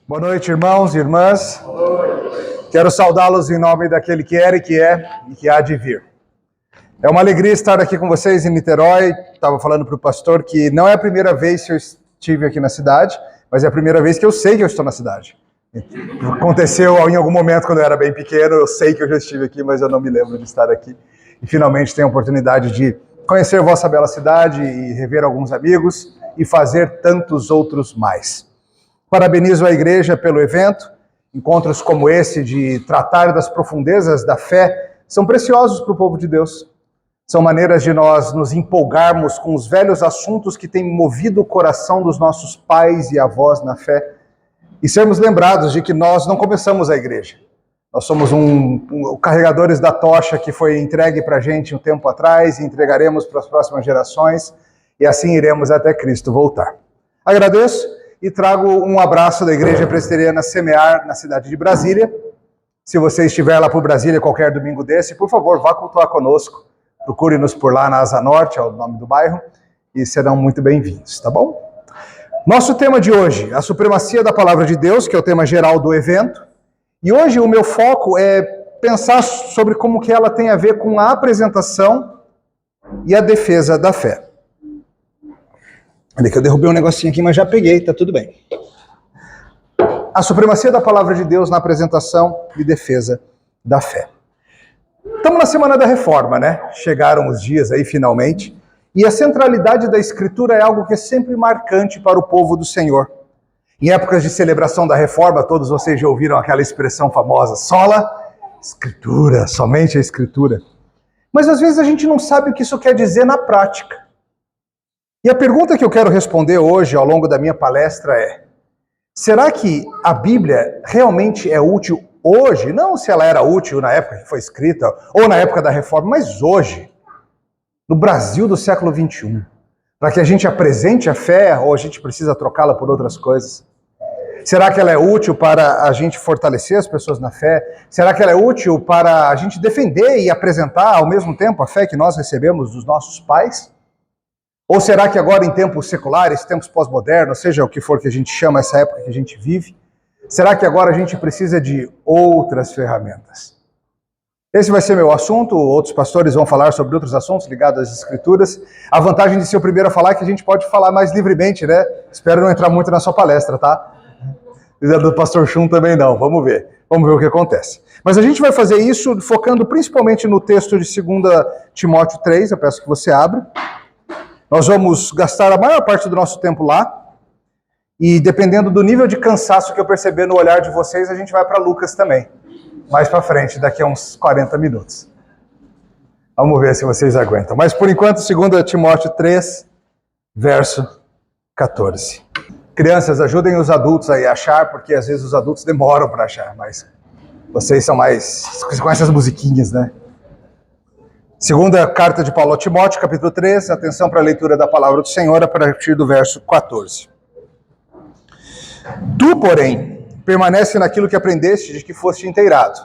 Boa noite, irmãos e irmãs. Boa noite. Quero saudá-los em nome daquele que era e que é e que há de vir. É uma alegria estar aqui com vocês em Niterói. Estava falando para o pastor que não é a primeira vez que eu estive aqui na cidade, mas é a primeira vez que eu sei que eu estou na cidade. Aconteceu em algum momento quando eu era bem pequeno, eu sei que eu já estive aqui, mas eu não me lembro de estar aqui. E finalmente tenho a oportunidade de conhecer vossa bela cidade e rever alguns amigos e fazer tantos outros mais. Parabenizo a igreja pelo evento. Encontros como esse de tratar das profundezas da fé são preciosos para o povo de Deus. São maneiras de nós nos empolgarmos com os velhos assuntos que têm movido o coração dos nossos pais e avós na fé e sermos lembrados de que nós não começamos a igreja. Nós somos carregadores da tocha que foi entregue para a gente um tempo atrás e entregaremos para as próximas gerações e assim iremos até Cristo voltar. Agradeço e trago um abraço da Igreja Presbiteriana Semear, na cidade de Brasília. Se você estiver lá por Brasília qualquer domingo desse, por favor, vá cultuar conosco. Procure-nos por lá na Asa Norte, é o nome do bairro, e serão muito bem-vindos, tá bom? Nosso tema de hoje, a supremacia da Palavra de Deus, que é o tema geral do evento. E hoje o meu foco é pensar sobre como que ela tem a ver com a apresentação e a defesa da fé. Olha que eu derrubei um negocinho aqui, mas já peguei, tá tudo bem. A supremacia da Palavra de Deus na apresentação e defesa da fé. Estamos na Semana da Reforma, né? Chegaram os dias aí finalmente. E a centralidade da Escritura é algo que é sempre marcante para o povo do Senhor. Em épocas de celebração da Reforma, todos vocês já ouviram aquela expressão famosa, sola Escritura, somente a Escritura. Mas às vezes a gente não sabe o que isso quer dizer na prática. E a pergunta que eu quero responder hoje, ao longo da minha palestra, é: será que a Bíblia realmente é útil hoje? Não se ela era útil na época que foi escrita, ou na época da Reforma, mas hoje, no Brasil do século XXI, para que a gente apresente a fé, ou a gente precisa trocá-la por outras coisas? Será que ela é útil para a gente fortalecer as pessoas na fé? Será que ela é útil para a gente defender e apresentar ao mesmo tempo a fé que nós recebemos dos nossos pais? Ou será que agora em tempos seculares, tempos pós-modernos, seja o que for que a gente chama essa época que a gente vive, será que agora a gente precisa de outras ferramentas? Esse vai ser meu assunto, outros pastores vão falar sobre outros assuntos ligados às Escrituras. A vantagem de ser o primeiro a falar é que a gente pode falar mais livremente, né? Espero não entrar muito na sua palestra, tá? Do pastor Chum também não, vamos ver o que acontece. Mas a gente vai fazer isso focando principalmente no texto de 2 Timóteo 3, eu peço que você abra. Nós vamos gastar a maior parte do nosso tempo lá, e dependendo do nível de cansaço que eu perceber no olhar de vocês, a gente vai para Lucas também, mais para frente, daqui a uns 40 minutos. Vamos ver se vocês aguentam. Mas por enquanto, 2 Timóteo 3, verso 14. Crianças, ajudem os adultos aí a achar, porque às vezes os adultos demoram para achar, mas vocês são mais... Vocês conhecem as musiquinhas, né? Segunda carta de Paulo a Timóteo, capítulo 3, atenção para a leitura da palavra do Senhor a partir do verso 14. Tu, porém, permanece naquilo que aprendeste, de que foste inteirado,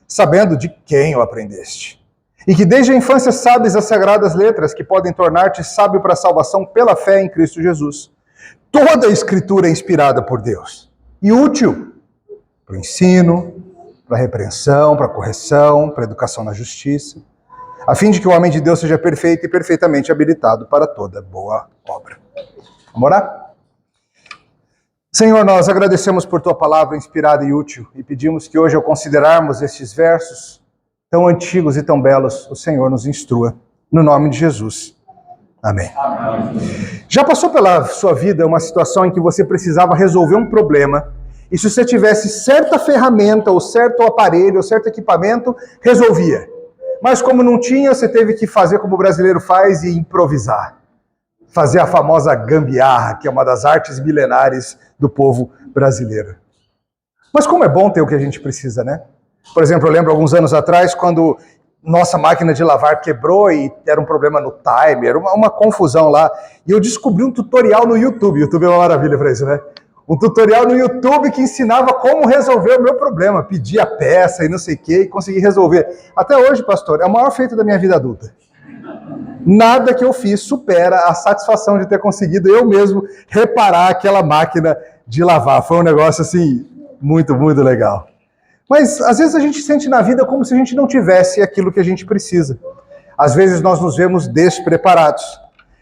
sabendo de quem o aprendeste. E que desde a infância sabes as sagradas letras que podem tornar-te sábio para a salvação pela fé em Cristo Jesus. Toda a Escritura é inspirada por Deus e útil para o ensino, para a repreensão, para a correção, para a educação na justiça, a fim de que o homem de Deus seja perfeito e perfeitamente habilitado para toda boa obra. Vamos orar? Senhor, nós agradecemos por Tua palavra inspirada e útil e pedimos que hoje, ao considerarmos estes versos tão antigos e tão belos, o Senhor nos instrua. No nome de Jesus. Amém. Amém. Já passou pela sua vida uma situação em que você precisava resolver um problema e se você tivesse certa ferramenta ou certo aparelho ou certo equipamento, resolvia. Mas como não tinha, você teve que fazer como o brasileiro faz e improvisar. Fazer a famosa gambiarra, que é uma das artes milenares do povo brasileiro. Mas como é bom ter o que a gente precisa, né? Por exemplo, eu lembro alguns anos atrás, quando nossa máquina de lavar quebrou e era um problema no timer, uma confusão lá. E eu descobri um tutorial no YouTube. YouTube é uma maravilha para isso, né? Um tutorial no YouTube que ensinava como resolver o meu problema. Pedir a peça e não sei o que e conseguir resolver. Até hoje, pastor, é o maior feito da minha vida adulta. Nada que eu fiz supera a satisfação de ter conseguido eu mesmo reparar aquela máquina de lavar. Foi um negócio assim, muito, muito legal. Mas às vezes a gente sente na vida como se a gente não tivesse aquilo que a gente precisa. Às vezes nós nos vemos despreparados.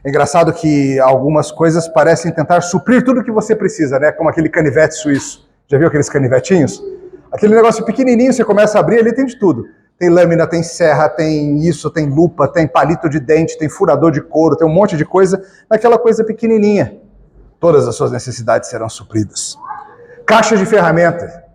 É engraçado que algumas coisas parecem tentar suprir tudo que você precisa, né? Como aquele canivete suíço. Já viu aqueles canivetinhos? Aquele negócio pequenininho, você começa a abrir, ali tem de tudo. Tem lâmina, tem serra, tem isso, tem lupa, tem palito de dente, tem furador de couro, tem um monte de coisa naquela coisa pequenininha. Todas as suas necessidades serão supridas. Caixa de ferramenta.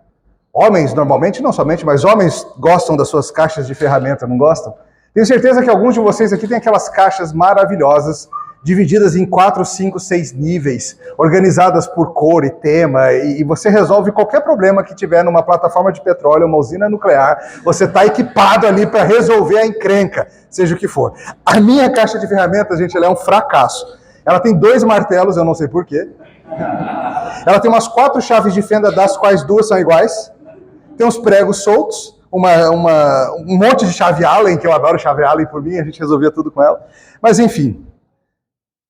Homens, normalmente, não somente, mas homens gostam das suas caixas de ferramenta, não gostam? Tenho certeza que alguns de vocês aqui têm aquelas caixas maravilhosas, divididas em 4, 5, 6 níveis, organizadas por cor e tema, e você resolve qualquer problema que tiver numa plataforma de petróleo, uma usina nuclear, você está equipado ali para resolver a encrenca, seja o que for. A minha caixa de ferramentas, gente, ela é um fracasso. Ela tem 2 martelos, eu não sei porquê. Ela tem umas 4 chaves de fenda, das quais 2 são iguais. Tem uns pregos soltos, um monte de chave Allen, que eu adoro chave Allen por mim, a gente resolvia tudo com ela. Mas enfim,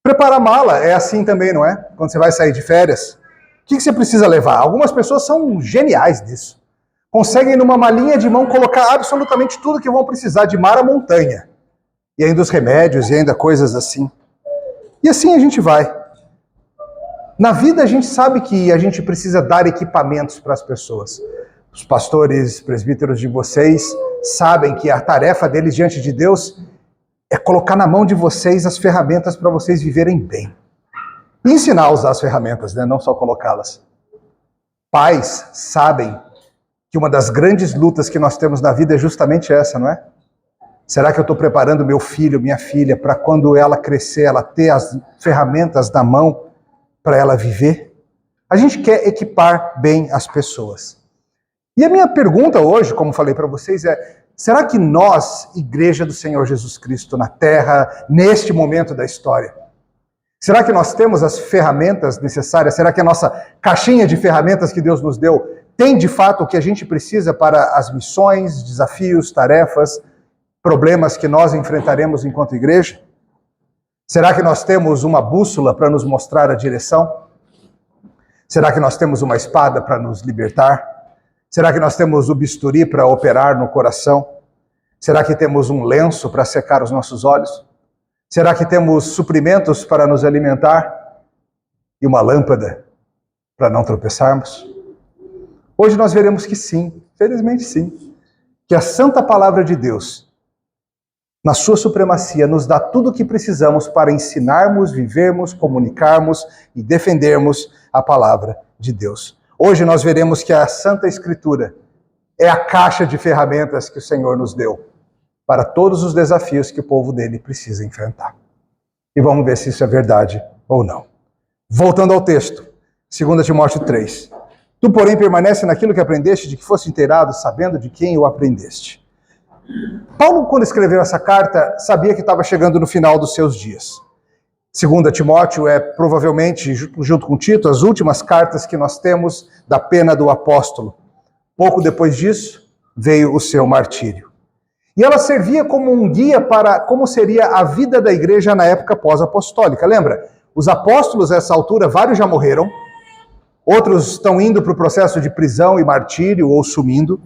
preparar mala é assim também, não é? Quando você vai sair de férias, o que você precisa levar? Algumas pessoas são geniais nisso. Conseguem numa malinha de mão colocar absolutamente tudo que vão precisar, de mar a montanha. E ainda os remédios, e ainda coisas assim. E assim a gente vai. Na vida a gente sabe que a gente precisa dar equipamentos para as pessoas. Os pastores, presbíteros de vocês sabem que a tarefa deles diante de Deus é colocar na mão de vocês as ferramentas para vocês viverem bem. E ensinar a usar as ferramentas, né? Não só colocá-las. Pais sabem que uma das grandes lutas que nós temos na vida é justamente essa, não é? Será que eu estou preparando meu filho, minha filha, para quando ela crescer, ela ter as ferramentas na mão para ela viver? A gente quer equipar bem as pessoas. E a minha pergunta hoje, como falei para vocês, é: será que nós, Igreja do Senhor Jesus Cristo na Terra, neste momento da história, será que nós temos as ferramentas necessárias? Será que a nossa caixinha de ferramentas que Deus nos deu tem de fato o que a gente precisa para as missões, desafios, tarefas, problemas que nós enfrentaremos enquanto igreja? Será que nós temos uma bússola para nos mostrar a direção? Será que nós temos uma espada para nos libertar? Será que nós temos o bisturi para operar no coração? Será que temos um lenço para secar os nossos olhos? Será que temos suprimentos para nos alimentar? E uma lâmpada para não tropeçarmos? Hoje nós veremos que sim, felizmente sim, que a santa palavra de Deus, na sua supremacia, nos dá tudo o que precisamos para ensinarmos, vivermos, comunicarmos e defendermos a palavra de Deus. Hoje nós veremos que a Santa Escritura é a caixa de ferramentas que o Senhor nos deu para todos os desafios que o povo dele precisa enfrentar. E vamos ver se isso é verdade ou não. Voltando ao texto, 2 Timóteo 3. Tu, porém, permanece naquilo que aprendeste, de que fosse inteirado, sabendo de quem o aprendeste. Paulo, quando escreveu essa carta, sabia que estava chegando no final dos seus dias. 2 Timóteo é provavelmente, junto com Tito, as últimas cartas que nós temos da pena do apóstolo. Pouco depois disso, veio o seu martírio. E ela servia como um guia para como seria a vida da igreja na época pós-apostólica. Lembra? Os apóstolos, a essa altura, vários já morreram, outros estão indo para o processo de prisão e martírio ou sumindo,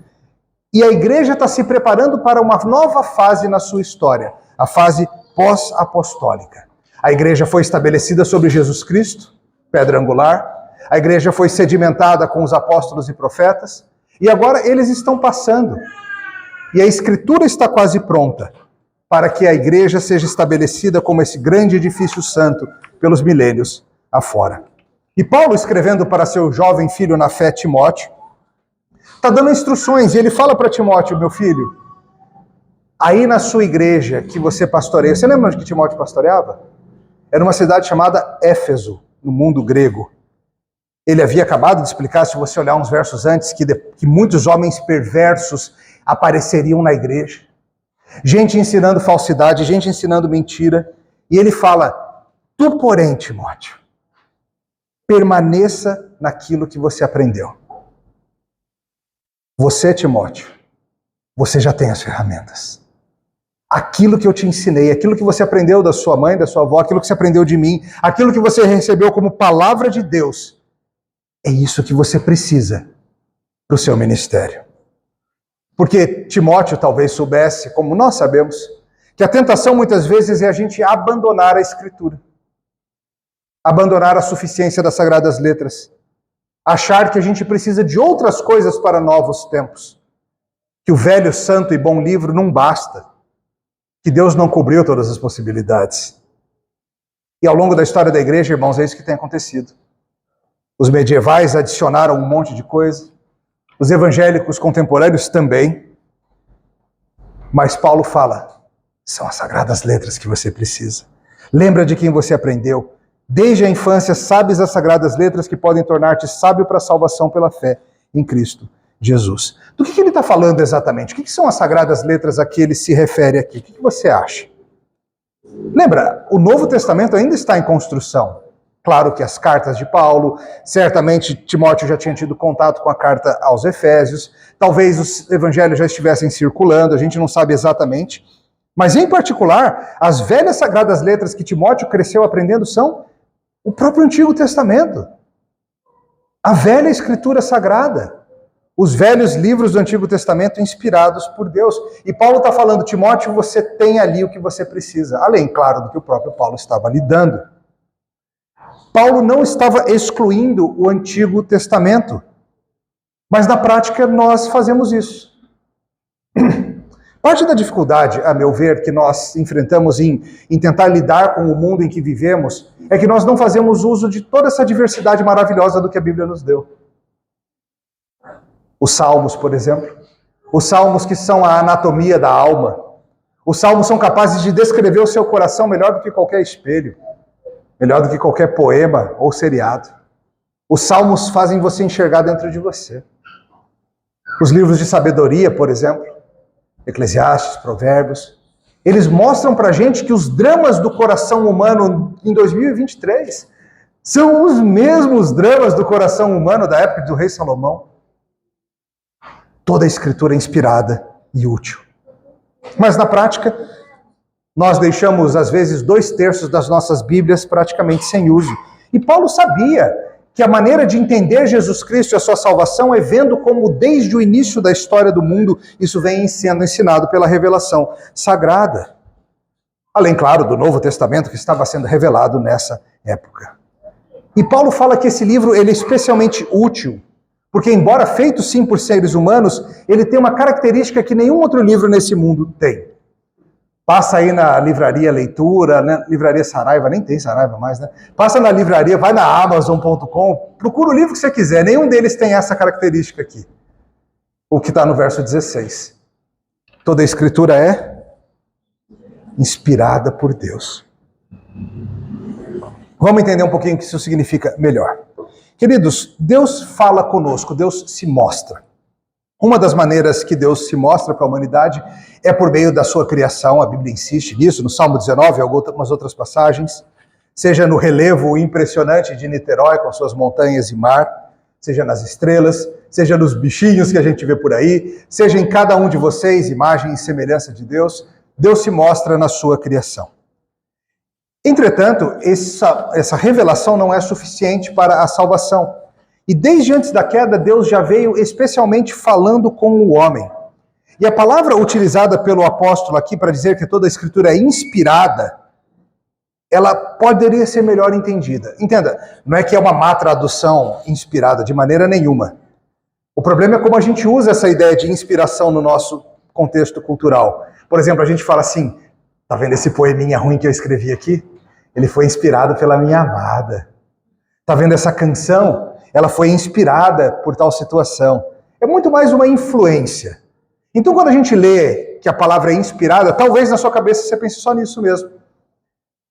e a igreja está se preparando para uma nova fase na sua história, a fase pós-apostólica. A igreja foi estabelecida sobre Jesus Cristo, pedra angular. A igreja foi sedimentada com os apóstolos e profetas. E agora eles estão passando. E a Escritura está quase pronta para que a igreja seja estabelecida como esse grande edifício santo pelos milênios afora. E Paulo, escrevendo para seu jovem filho na fé, Timóteo, está dando instruções. E ele fala para Timóteo: meu filho, aí na sua igreja que você pastoreia, você lembra onde que Timóteo pastoreava? Era uma cidade chamada Éfeso, no mundo grego. Ele havia acabado de explicar, se você olhar uns versos antes, que muitos homens perversos apareceriam na igreja. Gente ensinando falsidade, gente ensinando mentira. E ele fala: tu, porém, Timóteo, permaneça naquilo que você aprendeu. Você, Timóteo, você já tem as ferramentas. Aquilo que eu te ensinei, aquilo que você aprendeu da sua mãe, da sua avó, aquilo que você aprendeu de mim, aquilo que você recebeu como palavra de Deus, É isso que você precisa para o seu ministério. Porque Timóteo talvez soubesse, como nós sabemos, que a tentação muitas vezes é a gente abandonar a Escritura. Abandonar a suficiência das Sagradas Letras. Achar que a gente precisa de outras coisas para novos tempos. Que o velho, santo e bom livro não basta. Que Deus não cobriu todas as possibilidades. E ao longo da história da igreja, irmãos, é isso que tem acontecido. Os medievais adicionaram um monte de coisa. Os evangélicos contemporâneos também. Mas Paulo fala, são as Sagradas Letras que você precisa. Lembra de quem você aprendeu. Desde a infância, sabes as Sagradas Letras que podem tornar-te sábio para a salvação pela fé em Cristo Jesus. Do que ele está falando exatamente? O que são as Sagradas Letras a que ele se refere aqui? O que você acha? Lembra, o Novo Testamento ainda está em construção. Claro que as cartas de Paulo, certamente Timóteo já tinha tido contato com a carta aos Efésios, talvez os evangelhos já estivessem circulando, a gente não sabe exatamente. Mas, em particular, as velhas Sagradas Letras que Timóteo cresceu aprendendo são o próprio Antigo Testamento. A velha Escritura Sagrada. Os velhos livros do Antigo Testamento inspirados por Deus. E Paulo está falando, Timóteo, você tem ali o que você precisa. Além, claro, do que o próprio Paulo estava lhe dando. Paulo não estava excluindo o Antigo Testamento. Mas, na prática, nós fazemos isso. Parte da dificuldade, a meu ver, que nós enfrentamos em tentar lidar com o mundo em que vivemos, é que nós não fazemos uso de toda essa diversidade maravilhosa do que a Bíblia nos deu. Os Salmos, por exemplo. Os Salmos que são a anatomia da alma. Os Salmos são capazes de descrever o seu coração melhor do que qualquer espelho, melhor do que qualquer poema ou seriado. Os Salmos fazem você enxergar dentro de você. Os livros de sabedoria, por exemplo, Eclesiastes, Provérbios, eles mostram pra gente que os dramas do coração humano em 2023 são os mesmos dramas do coração humano da época do rei Salomão. Toda a Escritura é inspirada e útil. Mas na prática, nós deixamos às vezes 2/3 das nossas Bíblias praticamente sem uso. E Paulo sabia que a maneira de entender Jesus Cristo e a sua salvação é vendo como desde o início da história do mundo isso vem sendo ensinado pela revelação sagrada. Além, claro, do Novo Testamento que estava sendo revelado nessa época. E Paulo fala que esse livro ele é especialmente útil, porque embora feito sim por seres humanos, ele tem uma característica que nenhum outro livro nesse mundo tem. Passa aí na livraria Leitura, né? Livraria Saraiva, nem tem Saraiva mais, né? Passa na livraria, vai na Amazon.com, procura o livro que você quiser, nenhum deles tem essa característica aqui. O que está no verso 16. Toda a Escritura é inspirada por Deus. Vamos entender um pouquinho o que isso significa melhor. Queridos, Deus fala conosco, Deus se mostra. Uma das maneiras que Deus se mostra para a humanidade é por meio da sua criação, a Bíblia insiste nisso, no Salmo 19 e algumas outras passagens, seja no relevo impressionante de Niterói com suas montanhas e mar, seja nas estrelas, seja nos bichinhos que a gente vê por aí, seja em cada um de vocês, imagem e semelhança de Deus, Deus se mostra na sua criação. Entretanto, essa revelação não é suficiente para a salvação. E desde antes da queda, Deus já veio especialmente falando com o homem. E a palavra utilizada pelo apóstolo aqui para dizer que toda a Escritura é inspirada, ela poderia ser melhor entendida. Entenda, não é que é uma má tradução inspirada, de maneira nenhuma. O problema é como a gente usa essa ideia de inspiração no nosso contexto cultural. Por exemplo, a gente fala assim, tá vendo esse poeminha ruim que eu escrevi aqui? Ele foi inspirado pela minha amada. Tá vendo essa canção? Ela foi inspirada por tal situação. É muito mais uma influência. Então, quando a gente lê que a palavra é inspirada, talvez na sua cabeça você pense só nisso mesmo.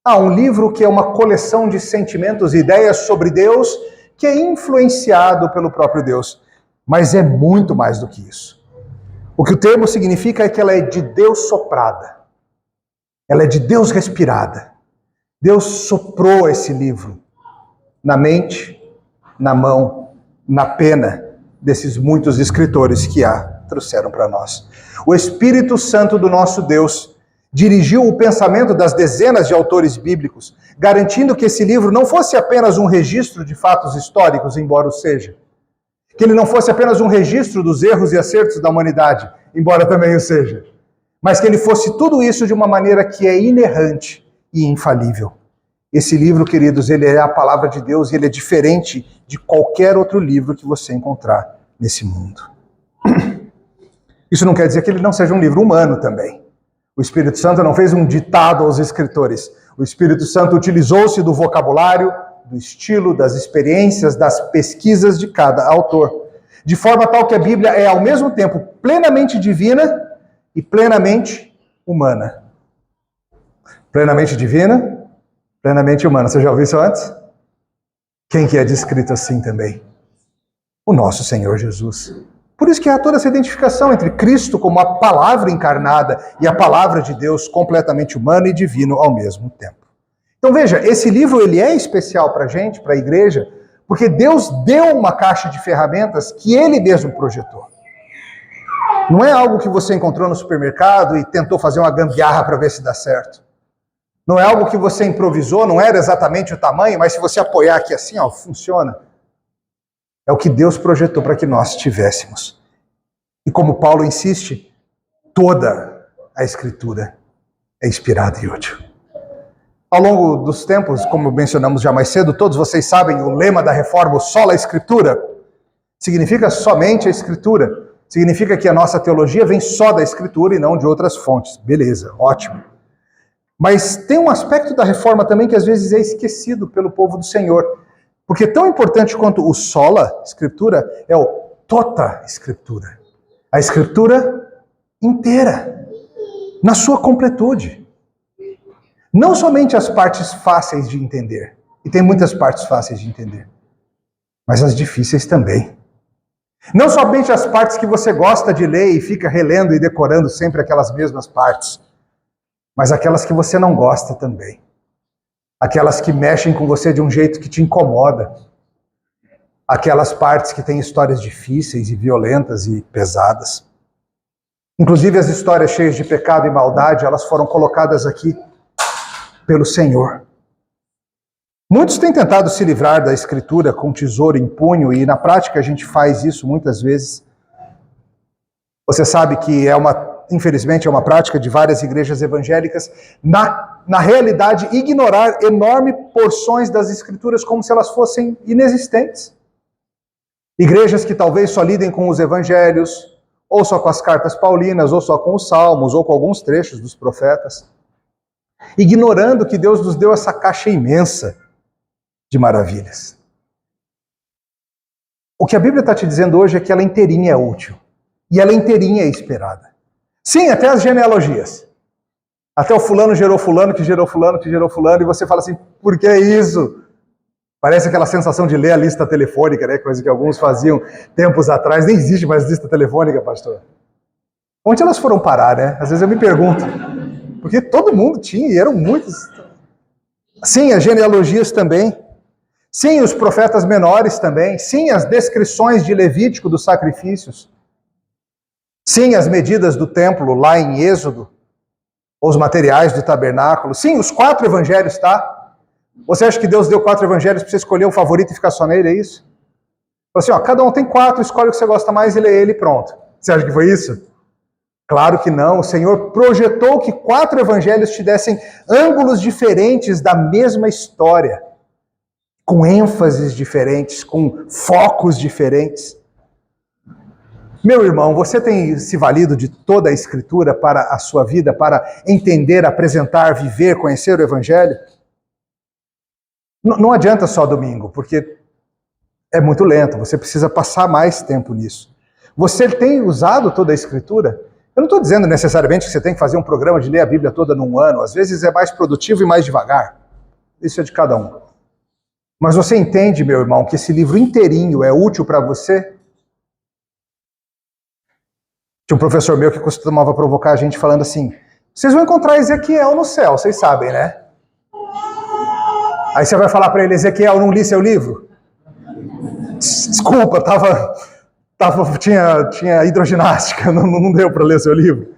Um livro que é uma coleção de sentimentos e ideias sobre Deus que é influenciado pelo próprio Deus. Mas é muito mais do que isso. O que o termo significa é que ela é de Deus soprada. Ela é de Deus respirada. Deus soprou esse livro na mente, na mão, na pena desses muitos escritores que trouxeram para nós. O Espírito Santo do nosso Deus dirigiu o pensamento das dezenas de autores bíblicos, garantindo que esse livro não fosse apenas um registro de fatos históricos, embora o seja. Que ele não fosse apenas um registro dos erros e acertos da humanidade, embora também o seja. Mas que ele fosse tudo isso de uma maneira que é inerrante e infalível. Esse livro, queridos, ele é a palavra de Deus e ele é diferente de qualquer outro livro que você encontrar nesse mundo. Isso não quer dizer que ele não seja um livro humano também. O Espírito Santo não fez um ditado aos escritores. O Espírito Santo utilizou-se do vocabulário, do estilo, das experiências, das pesquisas de cada autor. De forma tal que a Bíblia é ao mesmo tempo plenamente divina e plenamente humana. Plenamente divina, plenamente humana. Você já ouviu isso antes? Quem que é descrito assim também? O nosso Senhor Jesus. Por isso que há toda essa identificação entre Cristo como a palavra encarnada e a palavra de Deus completamente humano e divino ao mesmo tempo. Então veja, esse livro ele é especial para a gente, para a igreja, porque Deus deu uma caixa de ferramentas que Ele mesmo projetou. Não é algo que você encontrou no supermercado e tentou fazer uma gambiarra para ver se dá certo. Não é algo que você improvisou, não era exatamente o tamanho, mas se você apoiar aqui assim, ó, funciona. É o que Deus projetou para que nós tivéssemos. E como Paulo insiste, toda a Escritura é inspirada e útil. Ao longo dos tempos, como mencionamos já mais cedo, todos vocês sabem o lema da reforma, o sola Escritura, significa somente a Escritura. Significa que a nossa teologia vem só da Escritura e não de outras fontes. Beleza, ótimo. Mas tem um aspecto da reforma também que às vezes é esquecido pelo povo do Senhor. Porque tão importante quanto o sola Escritura é o tota Escritura. A Escritura inteira, na sua completude. Não somente as partes fáceis de entender, e tem muitas partes fáceis de entender, mas as difíceis também. Não somente as partes que você gosta de ler e fica relendo e decorando sempre aquelas mesmas partes, mas aquelas que você não gosta também. Aquelas que mexem com você de um jeito que te incomoda. Aquelas partes que têm histórias difíceis e violentas e pesadas. Inclusive as histórias cheias de pecado e maldade, elas foram colocadas aqui pelo Senhor. Muitos têm tentado se livrar da Escritura com tesouro em punho, e na prática a gente faz isso muitas vezes. Você sabe que infelizmente é uma prática de várias igrejas evangélicas, na realidade, ignorar enormes porções das Escrituras como se elas fossem inexistentes. Igrejas que talvez só lidem com os evangelhos, ou só com as cartas paulinas, ou só com os salmos, ou com alguns trechos dos profetas. Ignorando que Deus nos deu essa caixa imensa de maravilhas. O que a Bíblia está te dizendo hoje é que ela inteirinha é útil. E ela inteirinha é esperada. Sim, até as genealogias. Até o fulano gerou fulano, que gerou fulano, que gerou fulano, e você fala assim, por que isso? Parece aquela sensação de ler a lista telefônica, né? Coisa que alguns faziam tempos atrás. Nem existe mais lista telefônica, pastor. Onde elas foram parar, né? Às vezes eu me pergunto. Porque todo mundo tinha, e eram muitos. Sim, as genealogias também. Sim, os profetas menores também. Sim, as descrições de Levítico dos sacrifícios. Sim, as medidas do templo lá em Êxodo. Os materiais do tabernáculo. Sim, os 4 evangelhos, tá? Você acha que Deus deu 4 evangelhos para você escolher um favorito e ficar só nele, é isso? Assim, ó, cada um tem 4, escolhe o que você gosta mais e lê ele e pronto. Você acha que foi isso? Claro que não. O Senhor projetou que 4 evangelhos te dessem ângulos diferentes da mesma história, com ênfases diferentes, com focos diferentes. Meu irmão, você tem se valido de toda a Escritura para a sua vida, para entender, apresentar, viver, conhecer o Evangelho? Não adianta só domingo, porque é muito lento, você precisa passar mais tempo nisso. Você tem usado toda a Escritura? Eu não estou dizendo necessariamente que você tem que fazer um programa de ler a Bíblia toda num ano, às vezes é mais produtivo e mais devagar. Isso é de cada um. Mas você entende, meu irmão, que esse livro inteirinho é útil para você? Tinha um professor meu que costumava provocar a gente falando assim, vocês vão encontrar Ezequiel no céu, vocês sabem, né? Aí você vai falar para ele, Ezequiel, não li seu livro? Desculpa, tinha hidroginástica, não deu para ler seu livro.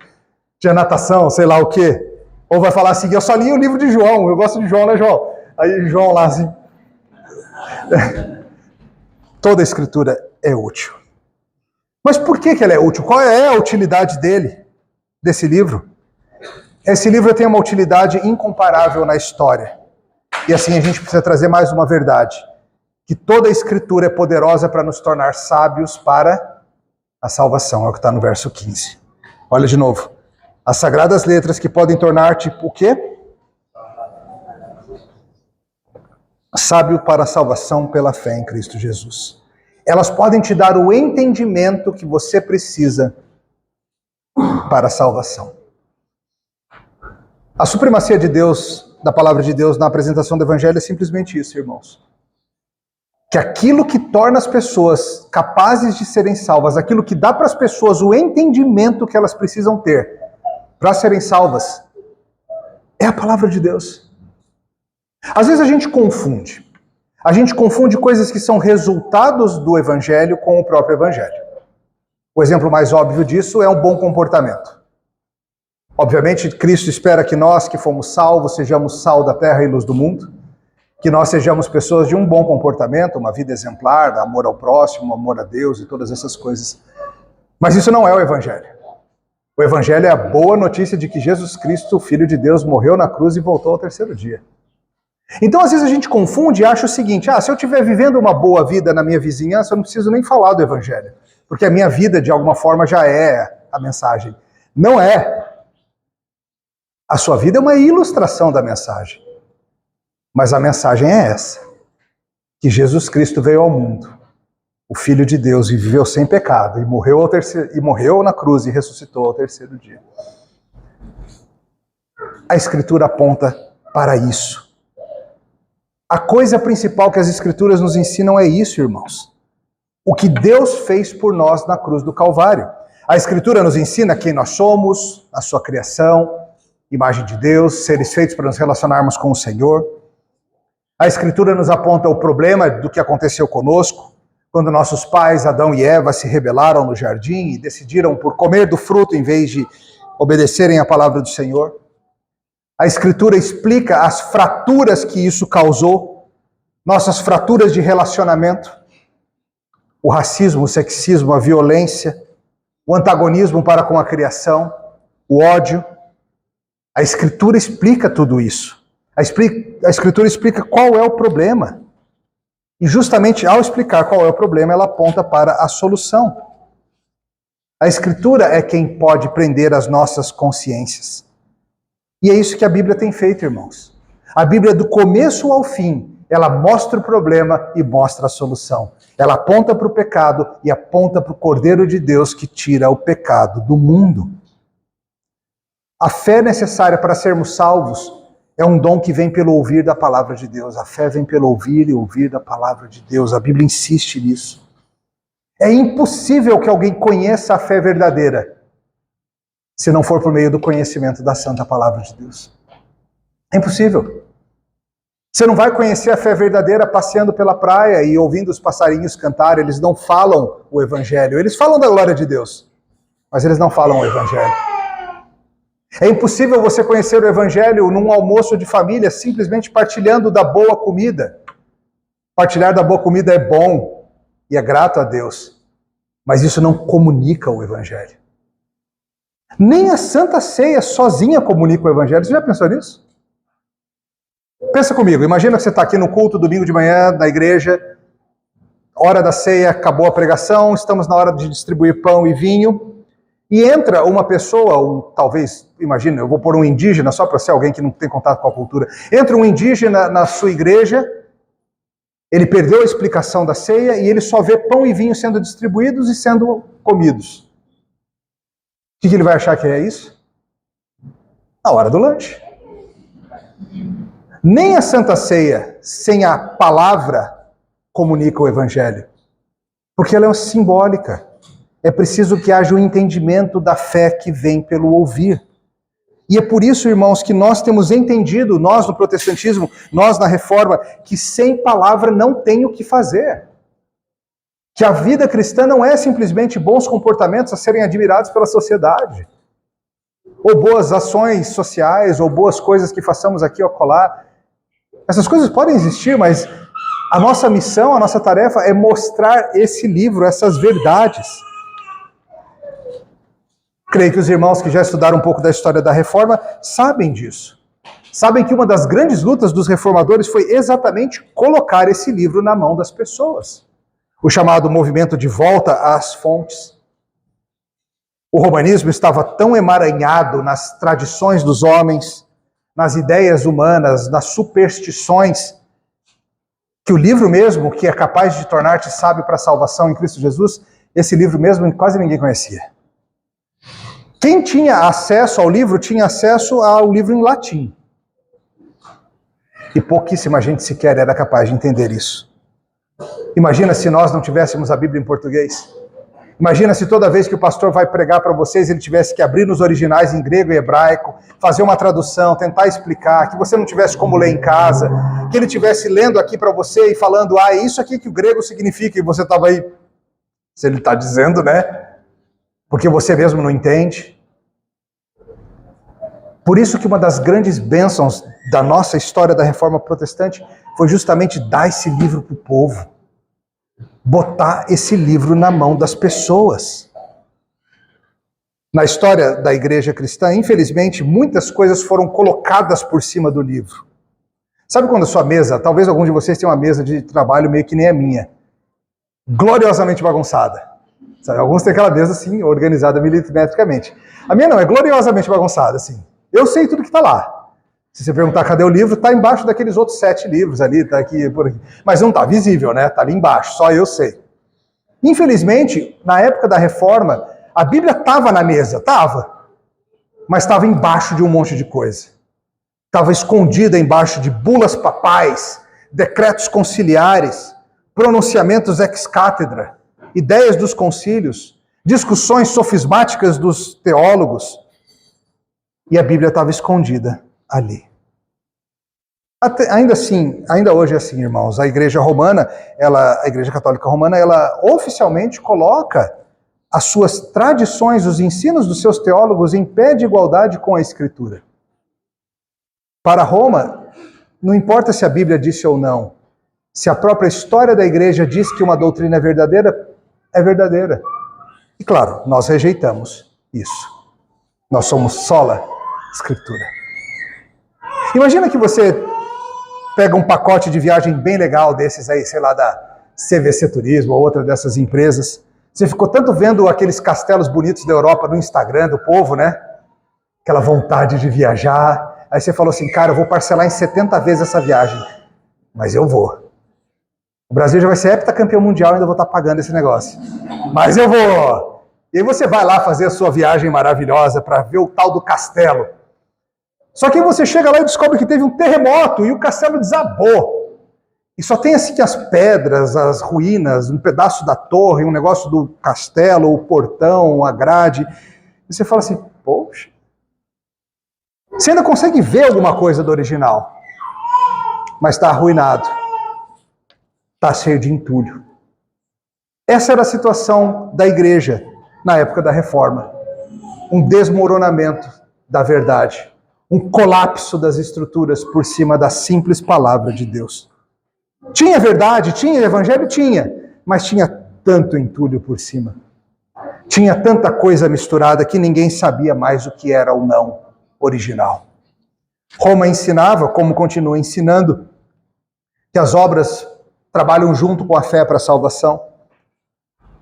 Tinha natação, sei lá o quê. Ou vai falar assim, eu só li o livro de João, eu gosto de João, né, João? Aí João lá assim. Toda a escritura é útil. Mas por que ela é útil? Qual é a utilidade desse livro? Esse livro tem uma utilidade incomparável na história. E assim a gente precisa trazer mais uma verdade. Que toda a escritura é poderosa para nos tornar sábios para a salvação. É o que está no verso 15. Olha de novo. As sagradas letras que podem tornar-te o quê? Sábio para a salvação pela fé em Cristo Jesus. Elas podem te dar o entendimento que você precisa para a salvação. A supremacia de Deus, da palavra de Deus na apresentação do Evangelho é simplesmente isso, irmãos. Que aquilo que torna as pessoas capazes de serem salvas, aquilo que dá para as pessoas o entendimento que elas precisam ter para serem salvas, é a palavra de Deus. Às vezes a gente confunde. A gente confunde coisas que são resultados do Evangelho com o próprio Evangelho. O exemplo mais óbvio disso é um bom comportamento. Obviamente, Cristo espera que nós, que fomos salvos, sejamos sal da terra e luz do mundo, que nós sejamos pessoas de um bom comportamento, uma vida exemplar, amor ao próximo, amor a Deus e todas essas coisas. Mas isso não é o Evangelho. O Evangelho é a boa notícia de que Jesus Cristo, o Filho de Deus, morreu na cruz e voltou ao terceiro dia. Então, às vezes a gente confunde e acha o seguinte, se eu estiver vivendo uma boa vida na minha vizinhança, eu não preciso nem falar do Evangelho, porque a minha vida, de alguma forma, já é a mensagem. Não é. A sua vida é uma ilustração da mensagem. Mas a mensagem é essa, que Jesus Cristo veio ao mundo, o Filho de Deus, e viveu sem pecado, e morreu na cruz e ressuscitou ao terceiro dia. A Escritura aponta para isso. A coisa principal que as Escrituras nos ensinam é isso, irmãos. O que Deus fez por nós na cruz do Calvário. A Escritura nos ensina quem nós somos, a sua criação, imagem de Deus, seres feitos para nos relacionarmos com o Senhor. A Escritura nos aponta o problema do que aconteceu conosco, quando nossos pais, Adão e Eva, se rebelaram no jardim e decidiram por comer do fruto em vez de obedecerem à palavra do Senhor. A Escritura explica as fraturas que isso causou, nossas fraturas de relacionamento, o racismo, o sexismo, a violência, o antagonismo para com a criação, o ódio. A Escritura explica tudo isso. A Escritura explica qual é o problema. E justamente ao explicar qual é o problema, ela aponta para a solução. A Escritura é quem pode prender as nossas consciências. E é isso que a Bíblia tem feito, irmãos. A Bíblia, do começo ao fim, ela mostra o problema e mostra a solução. Ela aponta para o pecado e aponta para o Cordeiro de Deus que tira o pecado do mundo. A fé necessária para sermos salvos é um dom que vem pelo ouvir da palavra de Deus. A fé vem pelo ouvir e ouvir da palavra de Deus. A Bíblia insiste nisso. É impossível que alguém conheça a fé verdadeira se não for por meio do conhecimento da santa palavra de Deus. É impossível. Você não vai conhecer a fé verdadeira passeando pela praia e ouvindo os passarinhos cantar. Eles não falam o Evangelho. Eles falam da glória de Deus, mas eles não falam o Evangelho. É impossível você conhecer o Evangelho num almoço de família simplesmente partilhando da boa comida. Partilhar da boa comida é bom e é grato a Deus, mas isso não comunica o Evangelho. Nem a Santa Ceia sozinha comunica o Evangelho. Você já pensou nisso? Pensa comigo, imagina que você está aqui no culto, domingo de manhã, na igreja, hora da ceia, acabou a pregação, estamos na hora de distribuir pão e vinho, e entra uma pessoa, talvez, imagina, eu vou pôr um indígena, só para ser alguém que não tem contato com a cultura, entra um indígena na sua igreja, ele perdeu a explicação da ceia e ele só vê pão e vinho sendo distribuídos e sendo comidos. O que ele vai achar que é isso? A hora do lanche. Nem a Santa Ceia, sem a palavra, comunica o Evangelho. Porque ela é simbólica. É preciso que haja um entendimento da fé que vem pelo ouvir. E é por isso, irmãos, que nós temos entendido, nós no protestantismo, nós na Reforma, que sem palavra não tem o que fazer. Que a vida cristã não é simplesmente bons comportamentos a serem admirados pela sociedade. ou boas ações sociais, ou boas coisas que façamos aqui ou acolá. Essas coisas podem existir, mas a nossa missão, a nossa tarefa é mostrar esse livro, essas verdades. Creio que os irmãos que já estudaram um pouco da história da Reforma sabem disso. Sabem que uma das grandes lutas dos reformadores foi exatamente colocar esse livro na mão das pessoas. O chamado movimento de volta às fontes. O romanismo estava tão emaranhado nas tradições dos homens, nas ideias humanas, nas superstições, que o livro mesmo, que é capaz de tornar-te sábio para a salvação em Cristo Jesus, esse livro mesmo quase ninguém conhecia. Quem tinha acesso ao livro, tinha acesso ao livro em latim. E pouquíssima gente sequer era capaz de entender isso. Imagina se nós não tivéssemos a Bíblia em português. Imagina se toda vez que o pastor vai pregar para vocês, ele tivesse que abrir nos originais em grego e hebraico, fazer uma tradução, tentar explicar, que você não tivesse como ler em casa, que ele estivesse lendo aqui para você e falando, é isso aqui que o grego significa, e você estava aí, se ele está dizendo, né? Porque você mesmo não entende. Por isso que uma das grandes bênçãos da nossa história da Reforma Protestante foi justamente dar esse livro para o povo. Botar esse livro na mão das pessoas. Na história da igreja cristã, infelizmente, muitas coisas foram colocadas por cima do livro. Sabe quando a sua mesa, talvez algum de vocês tenha uma mesa de trabalho meio que nem a minha, gloriosamente bagunçada. Sabe? Alguns têm aquela mesa assim, organizada milimetricamente. A minha não, é gloriosamente bagunçada, assim. Eu sei tudo que está lá. Se você perguntar cadê o livro, está embaixo daqueles outros 7 livros ali, está aqui, por aqui. Mas não está visível, né? Está ali embaixo, só eu sei. Infelizmente, na época da Reforma, a Bíblia estava na mesa, estava. Mas estava embaixo de um monte de coisa. Estava escondida embaixo de bulas papais, decretos conciliares, pronunciamentos ex cátedra, ideias dos concílios, discussões sofismáticas dos teólogos. E a Bíblia estava escondida ali. Ainda hoje é assim, irmãos. A Igreja Romana, a Igreja Católica Romana, ela oficialmente coloca as suas tradições, os ensinos dos seus teólogos em pé de igualdade com a Escritura. Para Roma, não importa se a Bíblia disse ou não, se a própria história da Igreja diz que uma doutrina é verdadeira. E claro, nós rejeitamos isso. Nós somos sola Escritura. Imagina que você pega um pacote de viagem bem legal desses aí, sei lá, da CVC Turismo ou outra dessas empresas. Você ficou tanto vendo aqueles castelos bonitos da Europa no Instagram do povo, né? Aquela vontade de viajar. Aí você falou assim, cara, eu vou parcelar em 70 vezes essa viagem. Mas eu vou. O Brasil já vai ser heptacampeão mundial e ainda vou estar pagando esse negócio. Mas eu vou. E aí você vai lá fazer a sua viagem maravilhosa para ver o tal do castelo. Só que aí você chega lá e descobre que teve um terremoto e o castelo desabou. E só tem assim as pedras, as ruínas, um pedaço da torre, um negócio do castelo, o portão, a grade. E você fala assim, poxa. Você ainda consegue ver alguma coisa do original, mas está arruinado. Está cheio de entulho. Essa era a situação da igreja na época da Reforma. Um desmoronamento da verdade. Um colapso das estruturas por cima da simples palavra de Deus. Tinha verdade, tinha evangelho, tinha, mas tinha tanto entulho por cima. Tinha tanta coisa misturada que ninguém sabia mais o que era ou não original. Roma ensinava, como continua ensinando, que as obras trabalham junto com a fé para a salvação.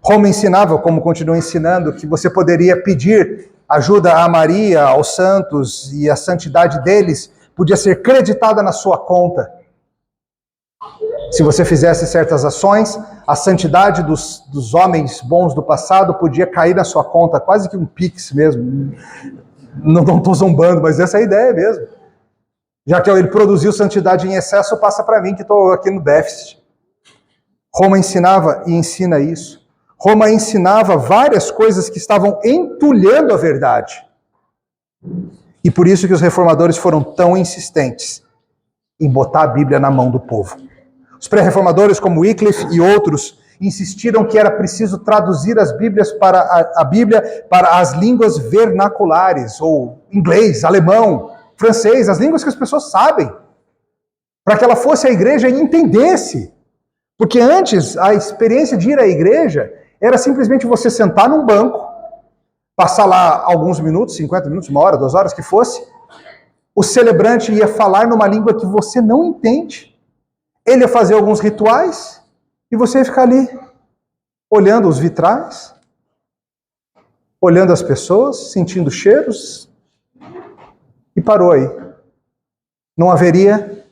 Roma ensinava, como continua ensinando, que você poderia pedir ajuda a Maria, aos santos, e a santidade deles podia ser creditada na sua conta. Se você fizesse certas ações, a santidade dos homens bons do passado podia cair na sua conta, quase que um pix mesmo. Não estou zombando, mas essa é a ideia mesmo. Já que ele produziu santidade em excesso, passa para mim que estou aqui no déficit. Roma ensinava e ensina isso. Roma ensinava várias coisas que estavam entulhando a verdade. E por isso que os reformadores foram tão insistentes em botar a Bíblia na mão do povo. Os pré-reformadores, como Wycliffe e outros, insistiram que era preciso traduzir as Bíblias a Bíblia para as línguas vernaculares, ou inglês, alemão, francês, as línguas que as pessoas sabem, para que ela fosse à igreja e entendesse. Porque antes, a experiência de ir à igreja era simplesmente você sentar num banco, passar lá alguns minutos, 50 minutos, 1 hora, 2 horas, que fosse, o celebrante ia falar numa língua que você não entende, ele ia fazer alguns rituais, e você ia ficar ali, olhando os vitrais, olhando as pessoas, sentindo cheiros, e parou aí. Não haveria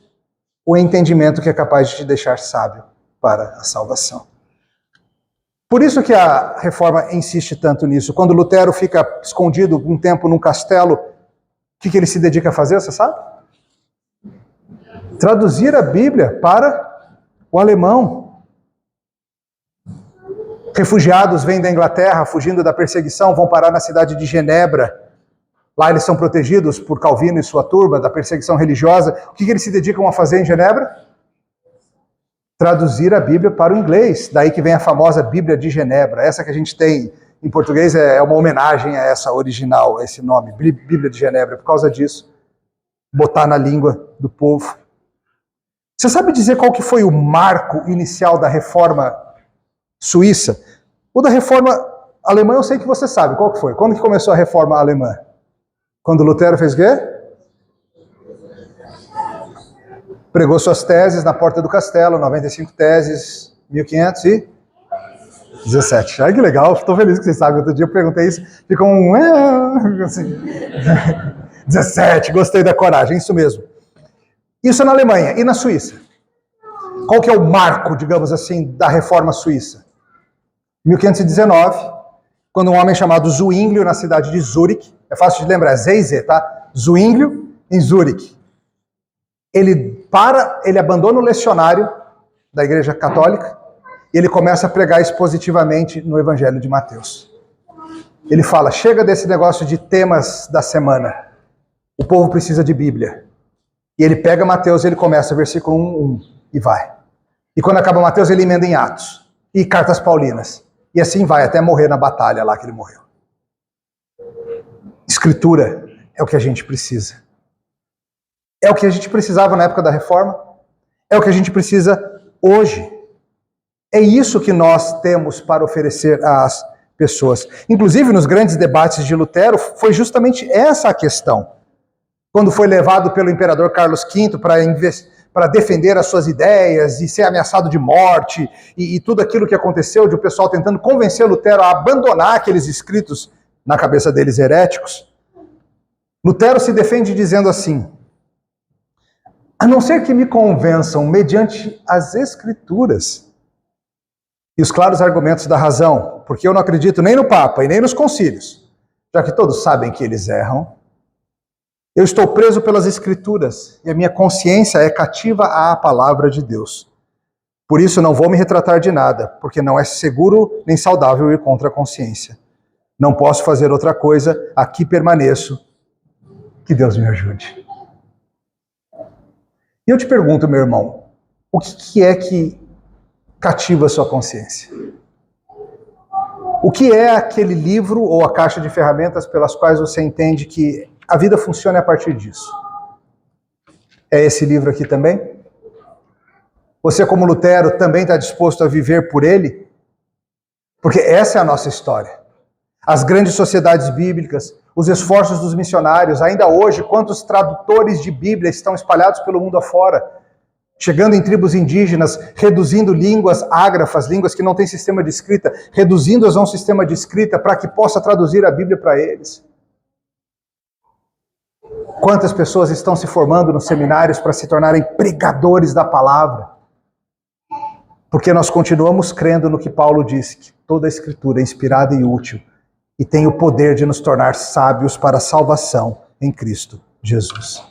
o entendimento que é capaz de te deixar sábio para a salvação. Por isso que a Reforma insiste tanto nisso. Quando Lutero fica escondido um tempo num castelo, o que ele se dedica a fazer, você sabe? Traduzir a Bíblia para o alemão. Refugiados vêm da Inglaterra, fugindo da perseguição, vão parar na cidade de Genebra. Lá eles são protegidos por Calvino e sua turma da perseguição religiosa. O que eles se dedicam a fazer em Genebra? Traduzir a Bíblia para o inglês. Daí que vem a famosa Bíblia de Genebra. Essa que a gente tem em português é uma homenagem a essa original, a esse nome, Bíblia de Genebra. Por causa disso, botar na língua do povo. Você sabe dizer qual que foi o marco inicial da Reforma Suíça? O da Reforma Alemã eu sei que você sabe. Qual que foi? Quando que começou a Reforma Alemã? Quando Lutero fez o quê? Pregou suas teses na porta do castelo, 95 teses, 1517. Ai, que legal, estou feliz que vocês sabem. Outro dia eu perguntei isso, ficou um... assim. 17, gostei da coragem, isso mesmo. Isso na Alemanha. E na Suíça? Qual que é o marco, digamos assim, da Reforma Suíça? 1519, quando um homem chamado Zwinglio, na cidade de Zurique, é fácil de lembrar, Z, tá? Zwinglio, em Zurique. Ele abandona o lecionário da Igreja Católica e ele começa a pregar expositivamente no Evangelho de Mateus. Ele fala, chega desse negócio de temas da semana. O povo precisa de Bíblia. E ele pega Mateus e ele começa, versículo 1, e vai. E quando acaba Mateus, ele emenda em Atos e cartas paulinas. E assim vai, até morrer na batalha lá que ele morreu. Escritura é o que a gente precisa. É o que a gente precisava na época da Reforma. É o que a gente precisa hoje. É isso que nós temos para oferecer às pessoas. Inclusive, nos grandes debates de Lutero, foi justamente essa a questão. Quando foi levado pelo imperador Carlos V para defender as suas ideias e ser ameaçado de morte e tudo aquilo que aconteceu, de o pessoal tentando convencer Lutero a abandonar aqueles escritos, na cabeça deles, heréticos, Lutero se defende dizendo assim, a não ser que me convençam mediante as Escrituras e os claros argumentos da razão, porque eu não acredito nem no Papa e nem nos concílios, já que todos sabem que eles erram, eu estou preso pelas Escrituras e a minha consciência é cativa à palavra de Deus. Por isso não vou me retratar de nada, porque não é seguro nem saudável ir contra a consciência. Não posso fazer outra coisa, aqui permaneço. Que Deus me ajude. E eu te pergunto, meu irmão, o que é que cativa a sua consciência? O que é aquele livro ou a caixa de ferramentas pelas quais você entende que a vida funciona a partir disso? É esse livro aqui também? Você, como Lutero, também está disposto a viver por ele? Porque essa é a nossa história. As grandes sociedades bíblicas, os esforços dos missionários, ainda hoje, quantos tradutores de Bíblia estão espalhados pelo mundo afora, chegando em tribos indígenas, reduzindo línguas ágrafas, línguas que não têm sistema de escrita, reduzindo-as a um sistema de escrita para que possa traduzir a Bíblia para eles. Quantas pessoas estão se formando nos seminários para se tornarem pregadores da palavra? Porque nós continuamos crendo no que Paulo disse, que toda a Escritura é inspirada e útil e tem o poder de nos tornar sábios para a salvação em Cristo Jesus.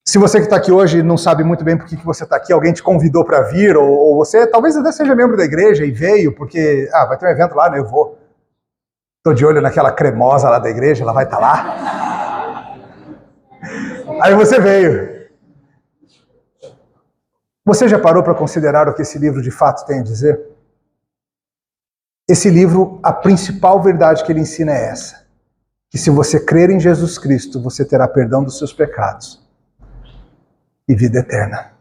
Se você que está aqui hoje não sabe muito bem por que você está aqui, alguém te convidou para vir, ou você talvez até seja membro da igreja e veio porque, vai ter um evento lá, né? Eu vou. Estou de olho naquela cremosa lá da igreja, ela vai estar lá. Aí você veio. Você já parou para considerar o que esse livro de fato tem a dizer? Esse livro, a principal verdade que ele ensina é essa: que se você crer em Jesus Cristo, você terá perdão dos seus pecados e vida eterna.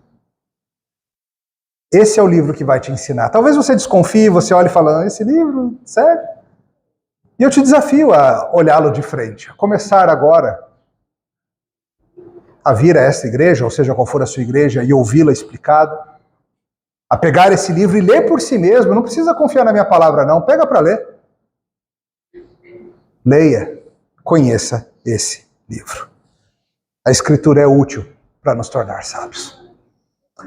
Esse é o livro que vai te ensinar. Talvez você desconfie, você olhe falando, esse livro, sério? E eu te desafio a olhá-lo de frente, a começar agora a vir a esta igreja, ou seja, qual for a sua igreja, e ouvi-la explicada, a pegar esse livro e ler por si mesmo. Não precisa confiar na minha palavra, não. Pega para ler. Leia, conheça esse livro. A Escritura é útil para nos tornar sábios.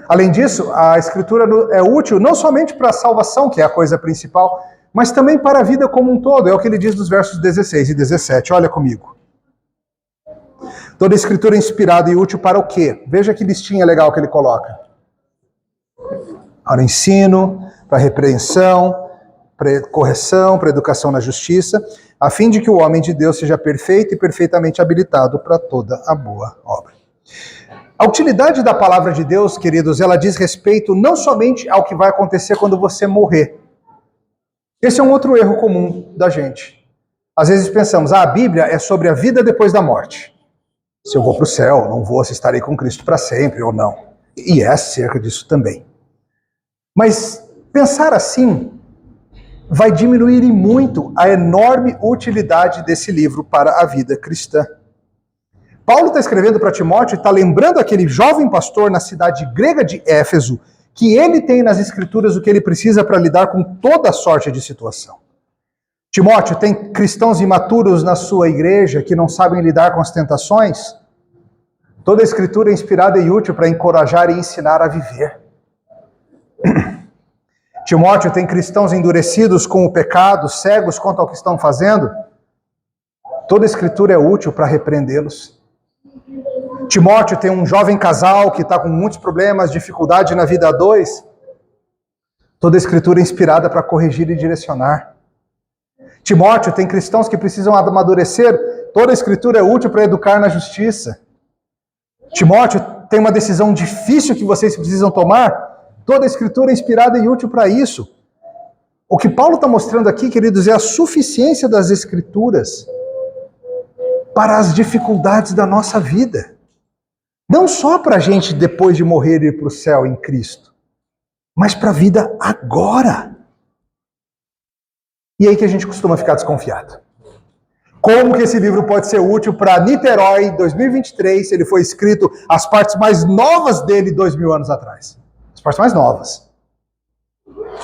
Além disso, a Escritura é útil não somente para a salvação, que é a coisa principal, mas também para a vida como um todo. É o que ele diz nos versos 16 e 17. Olha comigo. Toda a Escritura é inspirada e útil para o quê? Veja que listinha legal que ele coloca. Para o ensino, para a repreensão, para a correção, para a educação na justiça, a fim de que o homem de Deus seja perfeito e perfeitamente habilitado para toda a boa obra. A utilidade da palavra de Deus, queridos, ela diz respeito não somente ao que vai acontecer quando você morrer. Esse é um outro erro comum da gente. Às vezes pensamos, a Bíblia é sobre a vida depois da morte. Se eu vou para o céu, não vou, se estarei com Cristo para sempre ou não. E é acerca disso também. Mas pensar assim vai diminuir em muito a enorme utilidade desse livro para a vida cristã. Paulo está escrevendo para Timóteo e está lembrando aquele jovem pastor na cidade grega de Éfeso que ele tem nas Escrituras o que ele precisa para lidar com toda sorte de situação. Timóteo, tem cristãos imaturos na sua igreja que não sabem lidar com as tentações? Toda a Escritura é inspirada e útil para encorajar e ensinar a viver. Timóteo, tem cristãos endurecidos com o pecado, cegos quanto ao que estão fazendo? Toda a Escritura é útil para repreendê-los. Timóteo, tem um jovem casal que está com muitos problemas, dificuldade na vida a dois? Toda a Escritura é inspirada para corrigir e direcionar. Timóteo, tem cristãos que precisam amadurecer? Toda a Escritura é útil para educar na justiça. Timóteo, tem uma decisão difícil que vocês precisam tomar? Toda a Escritura é inspirada e útil para isso. O que Paulo está mostrando aqui, queridos, é a suficiência das Escrituras para as dificuldades da nossa vida. Não só para a gente, depois de morrer, ir para o céu em Cristo, mas para a vida agora. E aí que a gente costuma ficar desconfiado. Como que esse livro pode ser útil para Niterói 2023, se ele foi escrito, as partes mais novas dele 2000 anos atrás? As partes mais novas.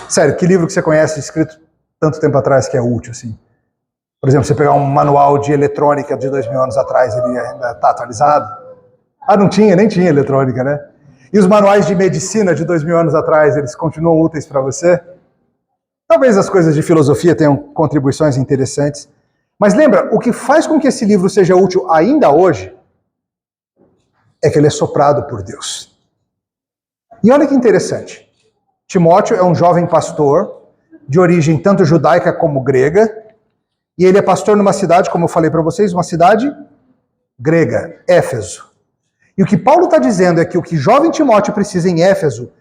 Sério, que livro que você conhece escrito tanto tempo atrás que é útil assim? Por exemplo, você pegar um manual de eletrônica de 2000 anos atrás, ele ainda está atualizado? Ah, não tinha, nem tinha eletrônica, né? E os manuais de medicina de 2000 anos atrás, eles continuam úteis para você? Talvez as coisas de filosofia tenham contribuições interessantes. Mas lembra, o que faz com que esse livro seja útil ainda hoje é que ele é soprado por Deus. E olha que interessante. Timóteo é um jovem pastor, de origem tanto judaica como grega, e ele é pastor numa cidade, como eu falei para vocês, uma cidade grega, Éfeso. E o que Paulo está dizendo é que o que jovem Timóteo precisa em Éfeso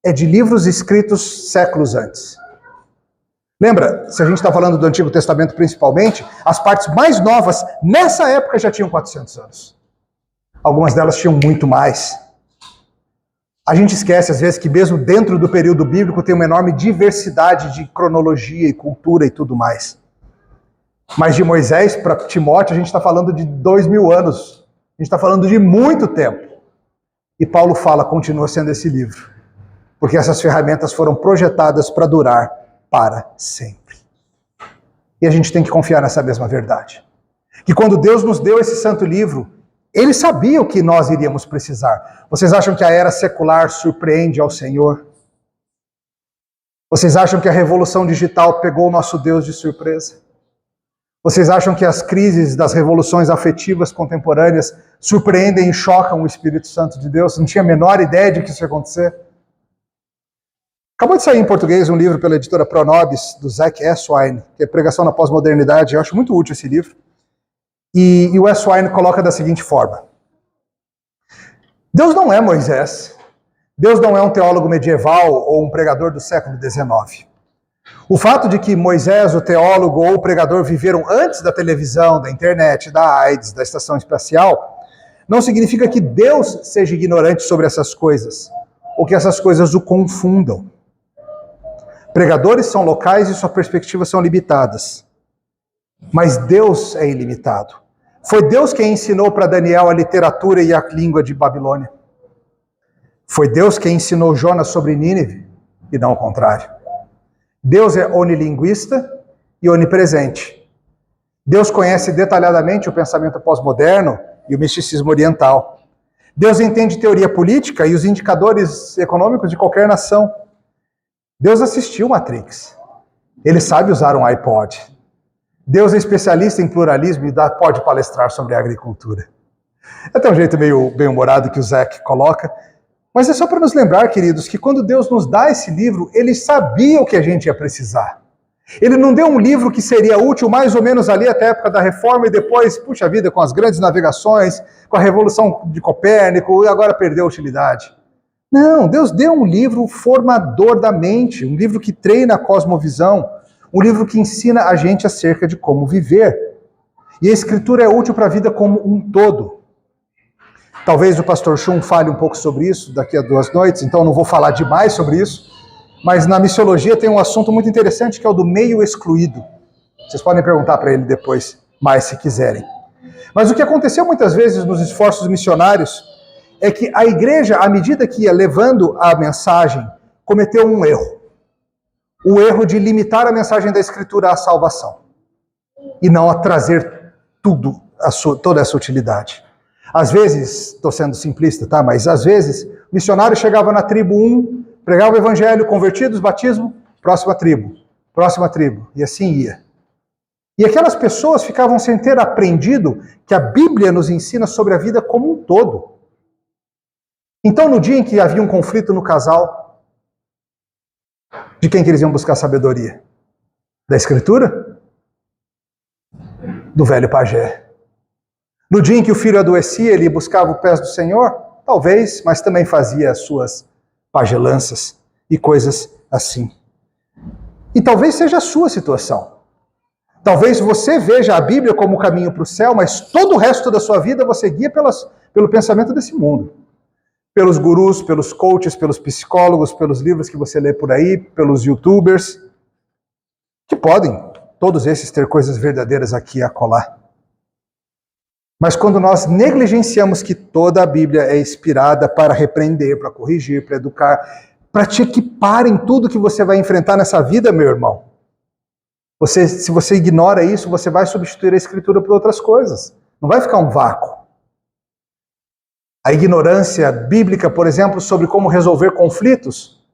é de livros escritos séculos antes. Lembra, se a gente está falando do Antigo Testamento principalmente, as partes mais novas, nessa época já tinham 400 anos. Algumas delas tinham muito mais. A gente esquece, às vezes, que mesmo dentro do período bíblico tem uma enorme diversidade de cronologia e cultura e tudo mais. Mas de Moisés para Timóteo, a gente está falando de 2000 anos. A gente está falando de muito tempo. E Paulo fala, continua sendo esse livro. Porque essas ferramentas foram projetadas para durar para sempre. E a gente tem que confiar nessa mesma verdade. Que quando Deus nos deu esse santo livro, Ele sabia o que nós iríamos precisar. Vocês acham que a era secular surpreende ao Senhor? Vocês acham que a revolução digital pegou o nosso Deus de surpresa? Vocês acham que as crises das revoluções afetivas contemporâneas surpreendem e chocam o Espírito Santo de Deus? Não tinha a menor ideia de que isso ia acontecer? Acabou de sair em português um livro pela editora Pronobis, do Zac Eswine, que é Pregação na Pós-Modernidade. Eu acho muito útil esse livro. E o Eswine coloca da seguinte forma. Deus não é Moisés. Deus não é um teólogo medieval ou um pregador do século XIX. O fato de que Moisés, o teólogo ou o pregador, viveram antes da televisão, da internet, da AIDS, da estação espacial, não significa que Deus seja ignorante sobre essas coisas, ou que essas coisas o confundam. Pregadores são locais e suas perspectivas são limitadas. Mas Deus é ilimitado. Foi Deus quem ensinou para Daniel a literatura e a língua de Babilônia. Foi Deus quem ensinou Jonas sobre Nínive, e não o contrário. Deus é onilinguista e onipresente. Deus conhece detalhadamente o pensamento pós-moderno e o misticismo oriental. Deus entende teoria política e os indicadores econômicos de qualquer nação. Deus assistiu Matrix. Ele sabe usar um iPod. Deus é especialista em pluralismo e pode palestrar sobre a agricultura. É até um jeito meio bem-humorado que o Zach coloca, mas é só para nos lembrar, queridos, que quando Deus nos dá esse livro, Ele sabia o que a gente ia precisar. Ele não deu um livro que seria útil mais ou menos ali até a época da Reforma e depois, puxa vida, com as grandes navegações, com a Revolução de Copérnico, e agora perdeu a utilidade. Não, Deus deu um livro formador da mente, um livro que treina a cosmovisão, um livro que ensina a gente acerca de como viver. E a Escritura é útil para a vida como um todo. Talvez o pastor Schum fale um pouco sobre isso daqui a 2 noites, então não vou falar demais sobre isso, mas na missiologia tem um assunto muito interessante que é o do meio excluído. Vocês podem perguntar para ele depois, mais se quiserem. Mas o que aconteceu muitas vezes nos esforços missionários é que a igreja, à medida que ia levando a mensagem, cometeu um erro. O erro de limitar a mensagem da Escritura à salvação e não a trazer toda essa utilidade. Às vezes, estou sendo simplista, tá? Mas às vezes, o missionário chegava na tribo 1, pregava o evangelho, convertidos, batismo, próxima tribo, e assim ia. E aquelas pessoas ficavam sem ter aprendido que a Bíblia nos ensina sobre a vida como um todo. Então, no dia em que havia um conflito no casal, de quem que eles iam buscar sabedoria? Da Escritura? Do velho pajé. No dia em que o filho adoecia, ele buscava os pés do Senhor? Talvez, mas também fazia as suas pagelanças e coisas assim. E talvez seja a sua situação. Talvez você veja a Bíblia como o caminho para o céu, mas todo o resto da sua vida você guia pelo pensamento desse mundo. Pelos gurus, pelos coaches, pelos psicólogos, pelos livros que você lê por aí, pelos youtubers, que podem, todos esses, ter coisas verdadeiras aqui e acolá. Mas quando nós negligenciamos que toda a Bíblia é inspirada para repreender, para corrigir, para educar, para te equipar em tudo que você vai enfrentar nessa vida, meu irmão, se você ignora isso, você vai substituir a Escritura por outras coisas. Não vai ficar um vácuo. A ignorância bíblica, por exemplo, sobre como resolver conflitos,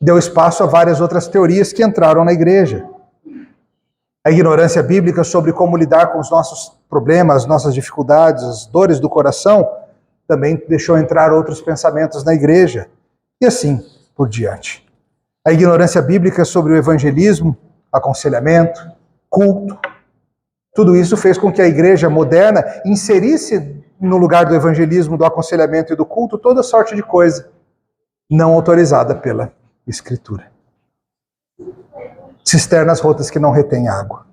deu espaço a várias outras teorias que entraram na igreja. A ignorância bíblica sobre como lidar com os nossos problemas, nossas dificuldades, as dores do coração, também deixou entrar outros pensamentos na igreja. E assim por diante. A ignorância bíblica sobre o evangelismo, aconselhamento, culto, tudo isso fez com que a igreja moderna inserisse no lugar do evangelismo, do aconselhamento e do culto toda sorte de coisa não autorizada pela Escritura. Cisternas rotas que não retêm água.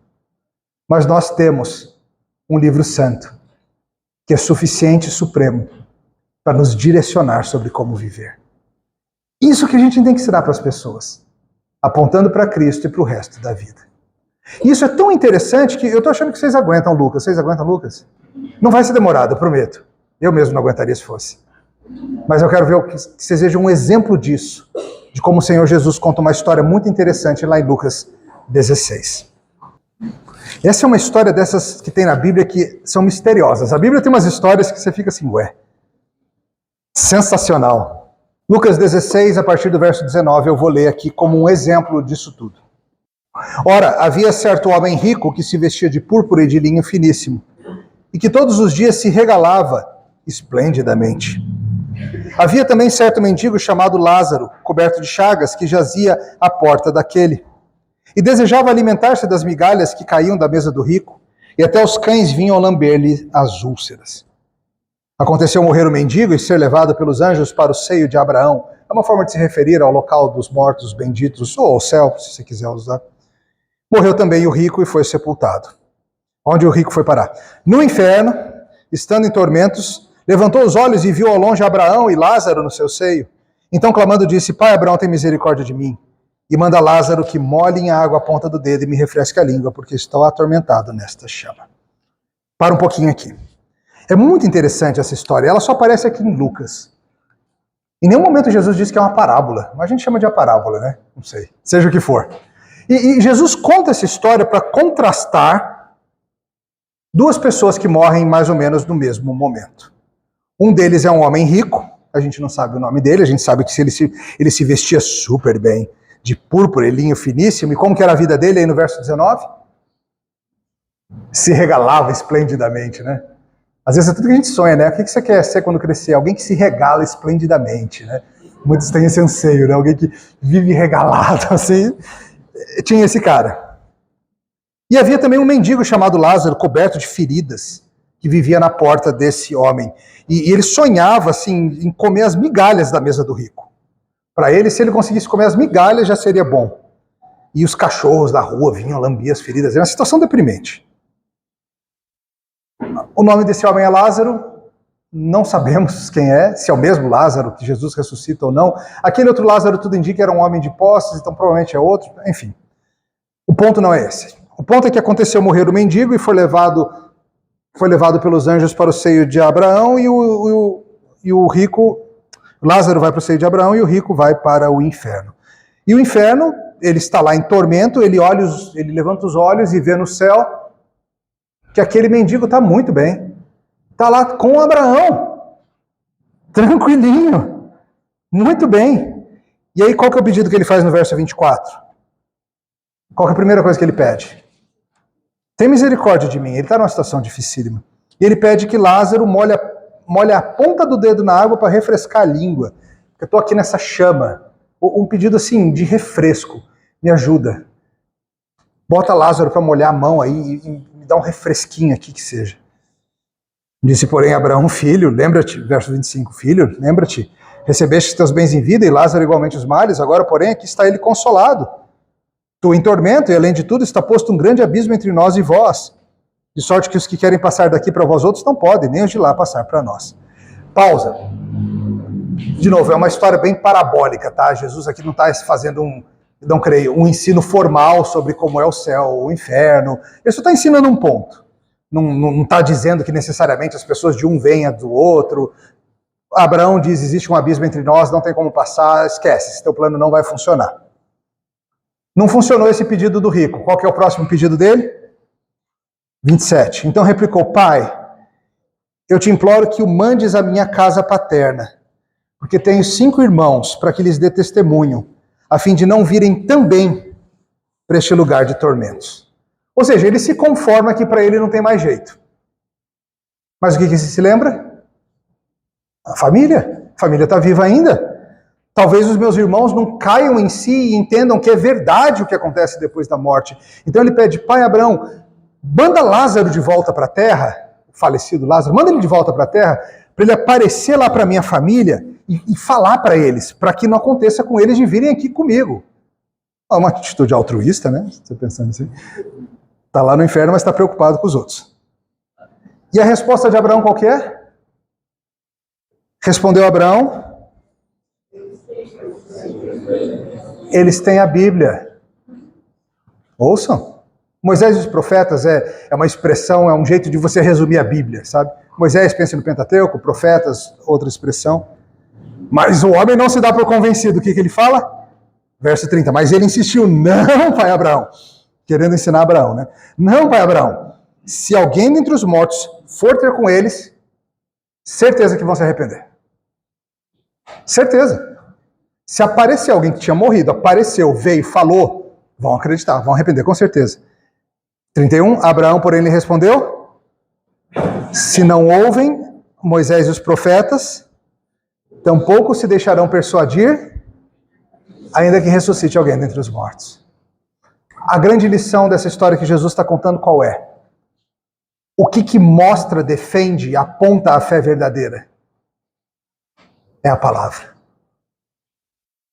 Mas nós temos um livro santo, que é suficiente e supremo para nos direcionar sobre como viver. Isso que a gente tem que ensinar para as pessoas, apontando para Cristo e para o resto da vida. E isso é tão interessante que eu estou achando que vocês aguentam, Lucas. Vocês aguentam, Lucas? Não vai ser demorado, eu prometo. Eu mesmo não aguentaria se fosse. Mas eu quero ver que vocês vejam um exemplo disso, de como o Senhor Jesus conta uma história muito interessante lá em Lucas 16. Essa é uma história dessas que tem na Bíblia que são misteriosas. A Bíblia tem umas histórias que você fica assim, ué, sensacional. Lucas 16, a partir do verso 19, eu vou ler aqui como um exemplo disso tudo. Ora, havia certo homem rico que se vestia de púrpura e de linho finíssimo, e que todos os dias se regalava esplendidamente. Havia também certo mendigo chamado Lázaro, coberto de chagas, que jazia à porta daquele, e desejava alimentar-se das migalhas que caíam da mesa do rico, e até os cães vinham lamber-lhe as úlceras. Aconteceu morrer o mendigo e ser levado pelos anjos para o seio de Abraão É uma forma de se referir ao local dos mortos benditos, ou ao céu, se você quiser usar. Morreu também o rico e foi sepultado. Onde o rico foi parar? No inferno, estando em tormentos, levantou os olhos e viu ao longe Abraão e Lázaro no seu seio. Então, clamando, disse: Pai Abraão, tem misericórdia de mim, e manda Lázaro que molhe em água a ponta do dedo e me refresque a língua, porque estou atormentado nesta chama. Para um pouquinho aqui. É muito interessante essa história. Ela só aparece aqui em Lucas. Em nenhum momento Jesus disse que é uma parábola. Mas a gente chama de a parábola, né? Não sei. Seja o que for. E Jesus conta essa história para contrastar duas pessoas que morrem mais ou menos no mesmo momento. Um deles é um homem rico. A gente não sabe o nome dele. A gente sabe que ele se vestia super bem, de púrpura e linho finíssimo. E como que era a vida dele aí no verso 19? Se regalava esplendidamente, né? Às vezes é tudo que a gente sonha, né? O que você quer ser quando crescer? Alguém que se regala esplendidamente, né? Muitos têm esse anseio, né? Alguém que vive regalado, assim. Tinha esse cara. E havia também um mendigo chamado Lázaro, coberto de feridas, que vivia na porta desse homem. E ele sonhava, assim, em comer as migalhas da mesa do rico. Para ele, se ele conseguisse comer as migalhas, já seria bom. E os cachorros da rua vinham lamber as feridas. Era uma situação deprimente. O nome desse homem é Lázaro, não sabemos quem é, se é o mesmo Lázaro que Jesus ressuscita ou não. Aquele outro Lázaro tudo indica que era um homem de posses, então provavelmente é outro, enfim. O ponto não é esse. O ponto é que aconteceu morrer o mendigo e foi levado pelos anjos para o seio de Abraão e o rico, Lázaro vai para o seio de Abraão e o rico vai para o inferno. E o inferno, ele está lá em tormento, ele levanta os olhos e vê no céu que aquele mendigo está muito bem. Está lá com Abraão. Tranquilinho. Muito bem. E aí qual que é o pedido que ele faz no verso 24? Qual que é a primeira coisa que ele pede? Tem misericórdia de mim. Ele está numa situação dificílima. E ele pede que Lázaro molhe a ponta do dedo na água para refrescar a língua. Porque eu estou aqui nessa chama. Um pedido assim de refresco. Me ajuda. Bota Lázaro para molhar a mão aí e dá um refresquinho aqui que seja. Disse, porém, Abraão, filho, lembra-te, verso 25, filho, lembra-te, recebeste teus bens em vida e Lázaro igualmente os males, agora, porém, aqui está ele consolado. Tu em tormento e, além de tudo, está posto um grande abismo entre nós e vós, de sorte que os que querem passar daqui para vós outros não podem, nem os de lá passar para nós. Pausa. De novo, é uma história bem parabólica, tá? Jesus aqui não está fazendo um ensino formal sobre como é o céu, o inferno. Ele só está ensinando um ponto. Não está dizendo que necessariamente as pessoas de um venham do outro. Abraão diz, existe um abismo entre nós, não tem como passar, esquece, esse teu plano não vai funcionar. Não funcionou esse pedido do rico. Qual que é o próximo pedido dele? 27. Então replicou, pai, eu te imploro que o mandes à minha casa paterna, porque tenho 5 irmãos, para que lhes dê testemunho, a fim de não virem também para este lugar de tormentos. Ou seja, ele se conforma que para ele não tem mais jeito. Mas o que se lembra? A família. A família está viva ainda. Talvez os meus irmãos não caiam em si e entendam que é verdade o que acontece depois da morte. Então ele pede, pai Abraão, manda Lázaro de volta para a terra, o falecido Lázaro, manda ele de volta para a terra, para ele aparecer lá para a minha família e falar para eles, para que não aconteça com eles de virem aqui comigo. É uma atitude altruísta, né? Você pensando assim. Está lá no inferno, mas está preocupado com os outros. E a resposta de Abraão qual que é? Respondeu Abraão, eles têm a Bíblia. Ouçam. Moisés e os profetas é uma expressão, é um jeito de você resumir a Bíblia, sabe? Moisés pensa no Pentateuco, profetas, outra expressão. Mas o homem não se dá por convencido. O que ele fala? Verso 30. Mas ele insistiu, não, pai Abraão. Querendo ensinar Abraão, né? Não, pai Abraão. Se alguém dentre os mortos for ter com eles, certeza que vão se arrepender. Certeza. Se aparecer alguém que tinha morrido, apareceu, veio, falou, vão acreditar, vão arrepender, com certeza. 31. Abraão, porém, lhe respondeu, se não ouvem Moisés e os profetas, tampouco se deixarão persuadir, ainda que ressuscite alguém dentre os mortos. A grande lição dessa história que Jesus está contando qual é? O que mostra, defende, aponta a fé verdadeira? É a palavra.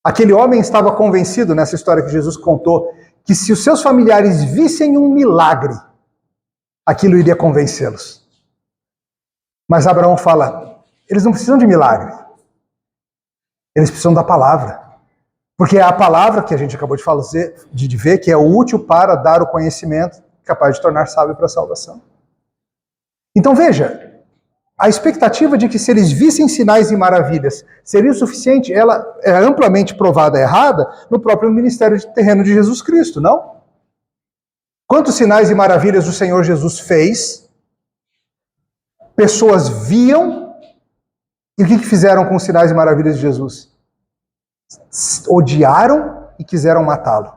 Aquele homem estava convencido, nessa história que Jesus contou, que se os seus familiares vissem um milagre, aquilo iria convencê-los. Mas Abraão fala, eles não precisam de milagre. Eles precisam da palavra. Porque é a palavra que a gente acabou de ver, que é útil para dar o conhecimento, capaz de tornar sábio para a salvação. Então veja, a expectativa de que se eles vissem sinais e maravilhas seria o suficiente, ela é amplamente provada errada no próprio ministério terreno de Jesus Cristo, não? Quantos sinais e maravilhas o Senhor Jesus fez? Pessoas viam, e o que fizeram com os sinais e maravilhas de Jesus? Odiaram e quiseram matá-lo.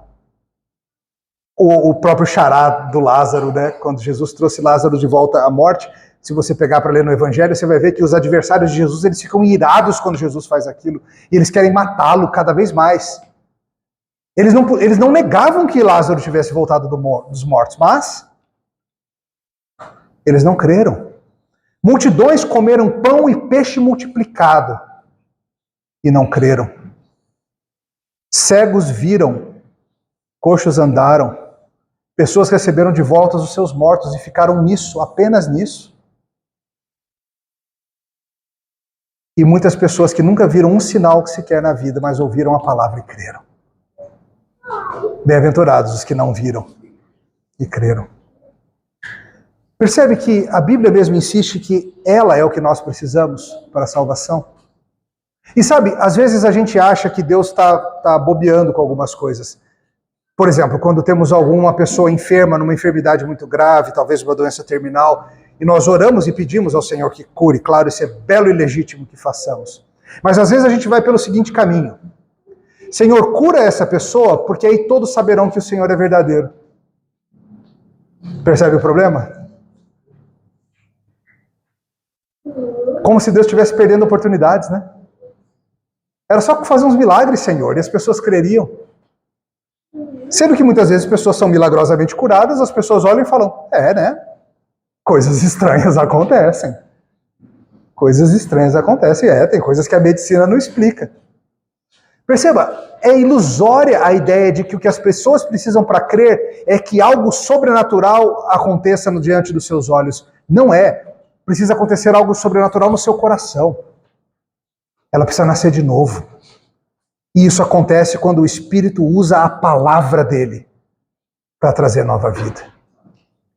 O próprio xará do Lázaro, né? Quando Jesus trouxe Lázaro de volta à morte, se você pegar para ler no Evangelho, você vai ver que os adversários de Jesus, eles ficam irados quando Jesus faz aquilo, e eles querem matá-lo cada vez mais. Eles não negavam que Lázaro tivesse voltado dos mortos, mas eles não creram. Multidões comeram pão e peixe multiplicado e não creram. Cegos viram, coxos andaram, pessoas receberam de volta os seus mortos e ficaram nisso, apenas nisso. E muitas pessoas que nunca viram um sinal sequer na vida, mas ouviram a palavra e creram. Bem-aventurados os que não viram e creram. Percebe que a Bíblia mesmo insiste que ela é o que nós precisamos para a salvação? E sabe, às vezes a gente acha que Deus está bobeando com algumas coisas. Por exemplo, quando temos alguma pessoa enferma, numa enfermidade muito grave, talvez uma doença terminal, e nós oramos e pedimos ao Senhor que cure. Claro, isso é belo e legítimo que façamos. Mas às vezes a gente vai pelo seguinte caminho. Senhor, cura essa pessoa, porque aí todos saberão que o Senhor é verdadeiro. Percebe o problema? Como se Deus estivesse perdendo oportunidades, né? Era só fazer uns milagres, Senhor, e as pessoas creriam. Sendo que muitas vezes as pessoas são milagrosamente curadas, as pessoas olham e falam, né? Coisas estranhas acontecem. Coisas estranhas acontecem, tem coisas que a medicina não explica. Perceba, é ilusória a ideia de que o que as pessoas precisam para crer é que algo sobrenatural aconteça diante dos seus olhos. Não é. Precisa acontecer algo sobrenatural no seu coração. Ela precisa nascer de novo. E isso acontece quando o Espírito usa a palavra dele para trazer nova vida.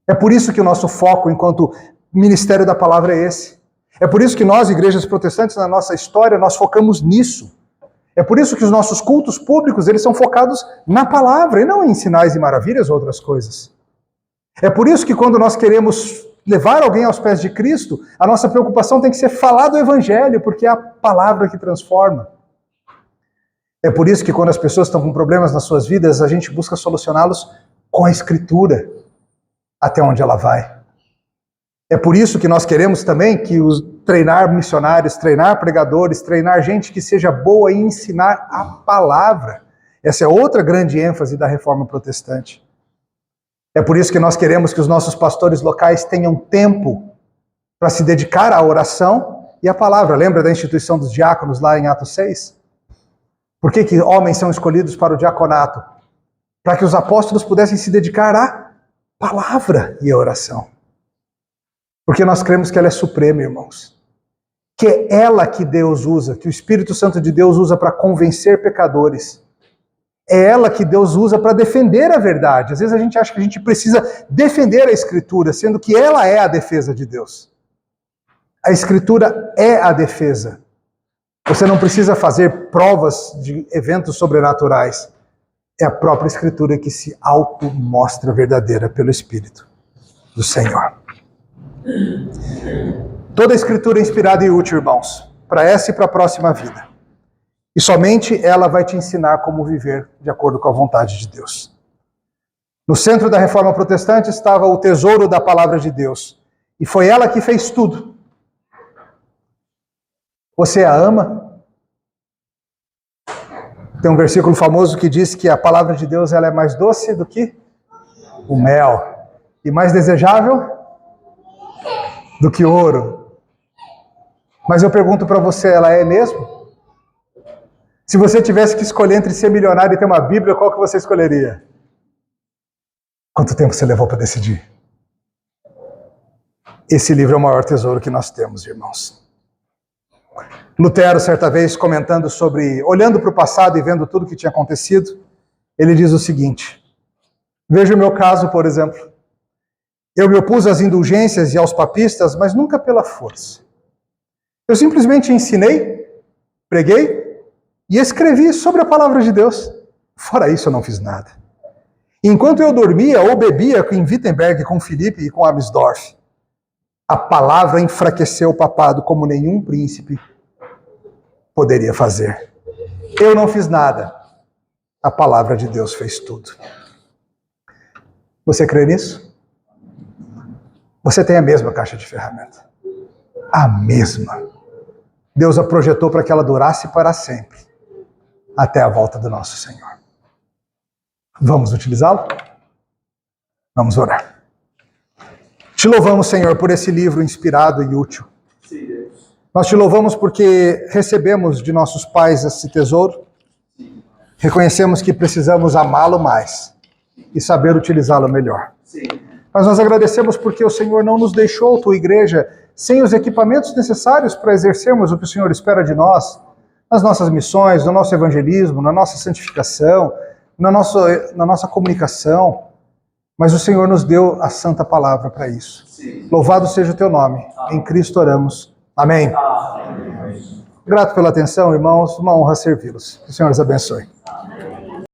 É por isso que o nosso foco enquanto ministério da palavra é esse. É por isso que nós, igrejas protestantes, na nossa história, nós focamos nisso. É por isso que os nossos cultos públicos, eles são focados na palavra e não em sinais e maravilhas ou outras coisas. É por isso que quando nós queremos levar alguém aos pés de Cristo, a nossa preocupação tem que ser falar do Evangelho, porque é a palavra que transforma. É por isso que quando as pessoas estão com problemas nas suas vidas, a gente busca solucioná-los com a Escritura, até onde ela vai. É por isso que nós queremos também treinar missionários, treinar pregadores, treinar gente que seja boa em ensinar a palavra. Essa é outra grande ênfase da Reforma Protestante. É por isso que nós queremos que os nossos pastores locais tenham tempo para se dedicar à oração e à palavra. Lembra da instituição dos diáconos lá em Atos 6? Por que homens são escolhidos para o diaconato? Para que os apóstolos pudessem se dedicar à palavra e à oração. Porque nós cremos que ela é suprema, irmãos. Que é ela que Deus usa, que o Espírito Santo de Deus usa para convencer pecadores. É ela que Deus usa para defender a verdade. Às vezes a gente acha que a gente precisa defender a Escritura, sendo que ela é a defesa de Deus. A Escritura é a defesa. Você não precisa fazer provas de eventos sobrenaturais. É a própria Escritura que se auto-mostra verdadeira pelo Espírito do Senhor. Toda a Escritura é inspirada e útil, irmãos, para essa e para a próxima vida. E somente ela vai te ensinar como viver de acordo com a vontade de Deus. No centro da Reforma Protestante estava o tesouro da palavra de Deus. E foi ela que fez tudo. Você a ama? Tem um versículo famoso que diz que a palavra de Deus ela é mais doce do que o mel. E mais desejável do que ouro. Mas eu pergunto para você, ela é mesmo? Se você tivesse que escolher entre ser milionário e ter uma Bíblia, qual que você escolheria? Quanto tempo você levou para decidir? Esse livro é o maior tesouro que nós temos, irmãos. Lutero, certa vez, comentando sobre, olhando para o passado e vendo tudo que tinha acontecido, ele diz o seguinte: veja o meu caso, por exemplo. Eu me opus às indulgências e aos papistas, mas nunca pela força. Eu simplesmente ensinei, preguei e escrevi sobre a palavra de Deus. Fora isso, eu não fiz nada. Enquanto eu dormia ou bebia em Wittenberg com Filipe e com Amsdorff, a palavra enfraqueceu o papado como nenhum príncipe poderia fazer. Eu não fiz nada. A palavra de Deus fez tudo. Você crê nisso? Você tem a mesma caixa de ferramenta. A mesma. Deus a projetou para que ela durasse para sempre, até a volta do nosso Senhor. Vamos utilizá-lo? Vamos orar. Te louvamos, Senhor, por esse livro inspirado e útil. Nós te louvamos porque recebemos de nossos pais esse tesouro. Reconhecemos que precisamos amá-lo mais e saber utilizá-lo melhor. Mas nós agradecemos porque o Senhor não nos deixou, tua igreja, sem os equipamentos necessários para exercermos o que o Senhor espera de nós, nas nossas missões, no nosso evangelismo, na nossa santificação, na nossa comunicação. Mas o Senhor nos deu a santa palavra para isso. Louvado seja o teu nome. Em Cristo oramos. Amém. Grato pela atenção, irmãos. Uma honra servi-los. Que o Senhor os abençoe.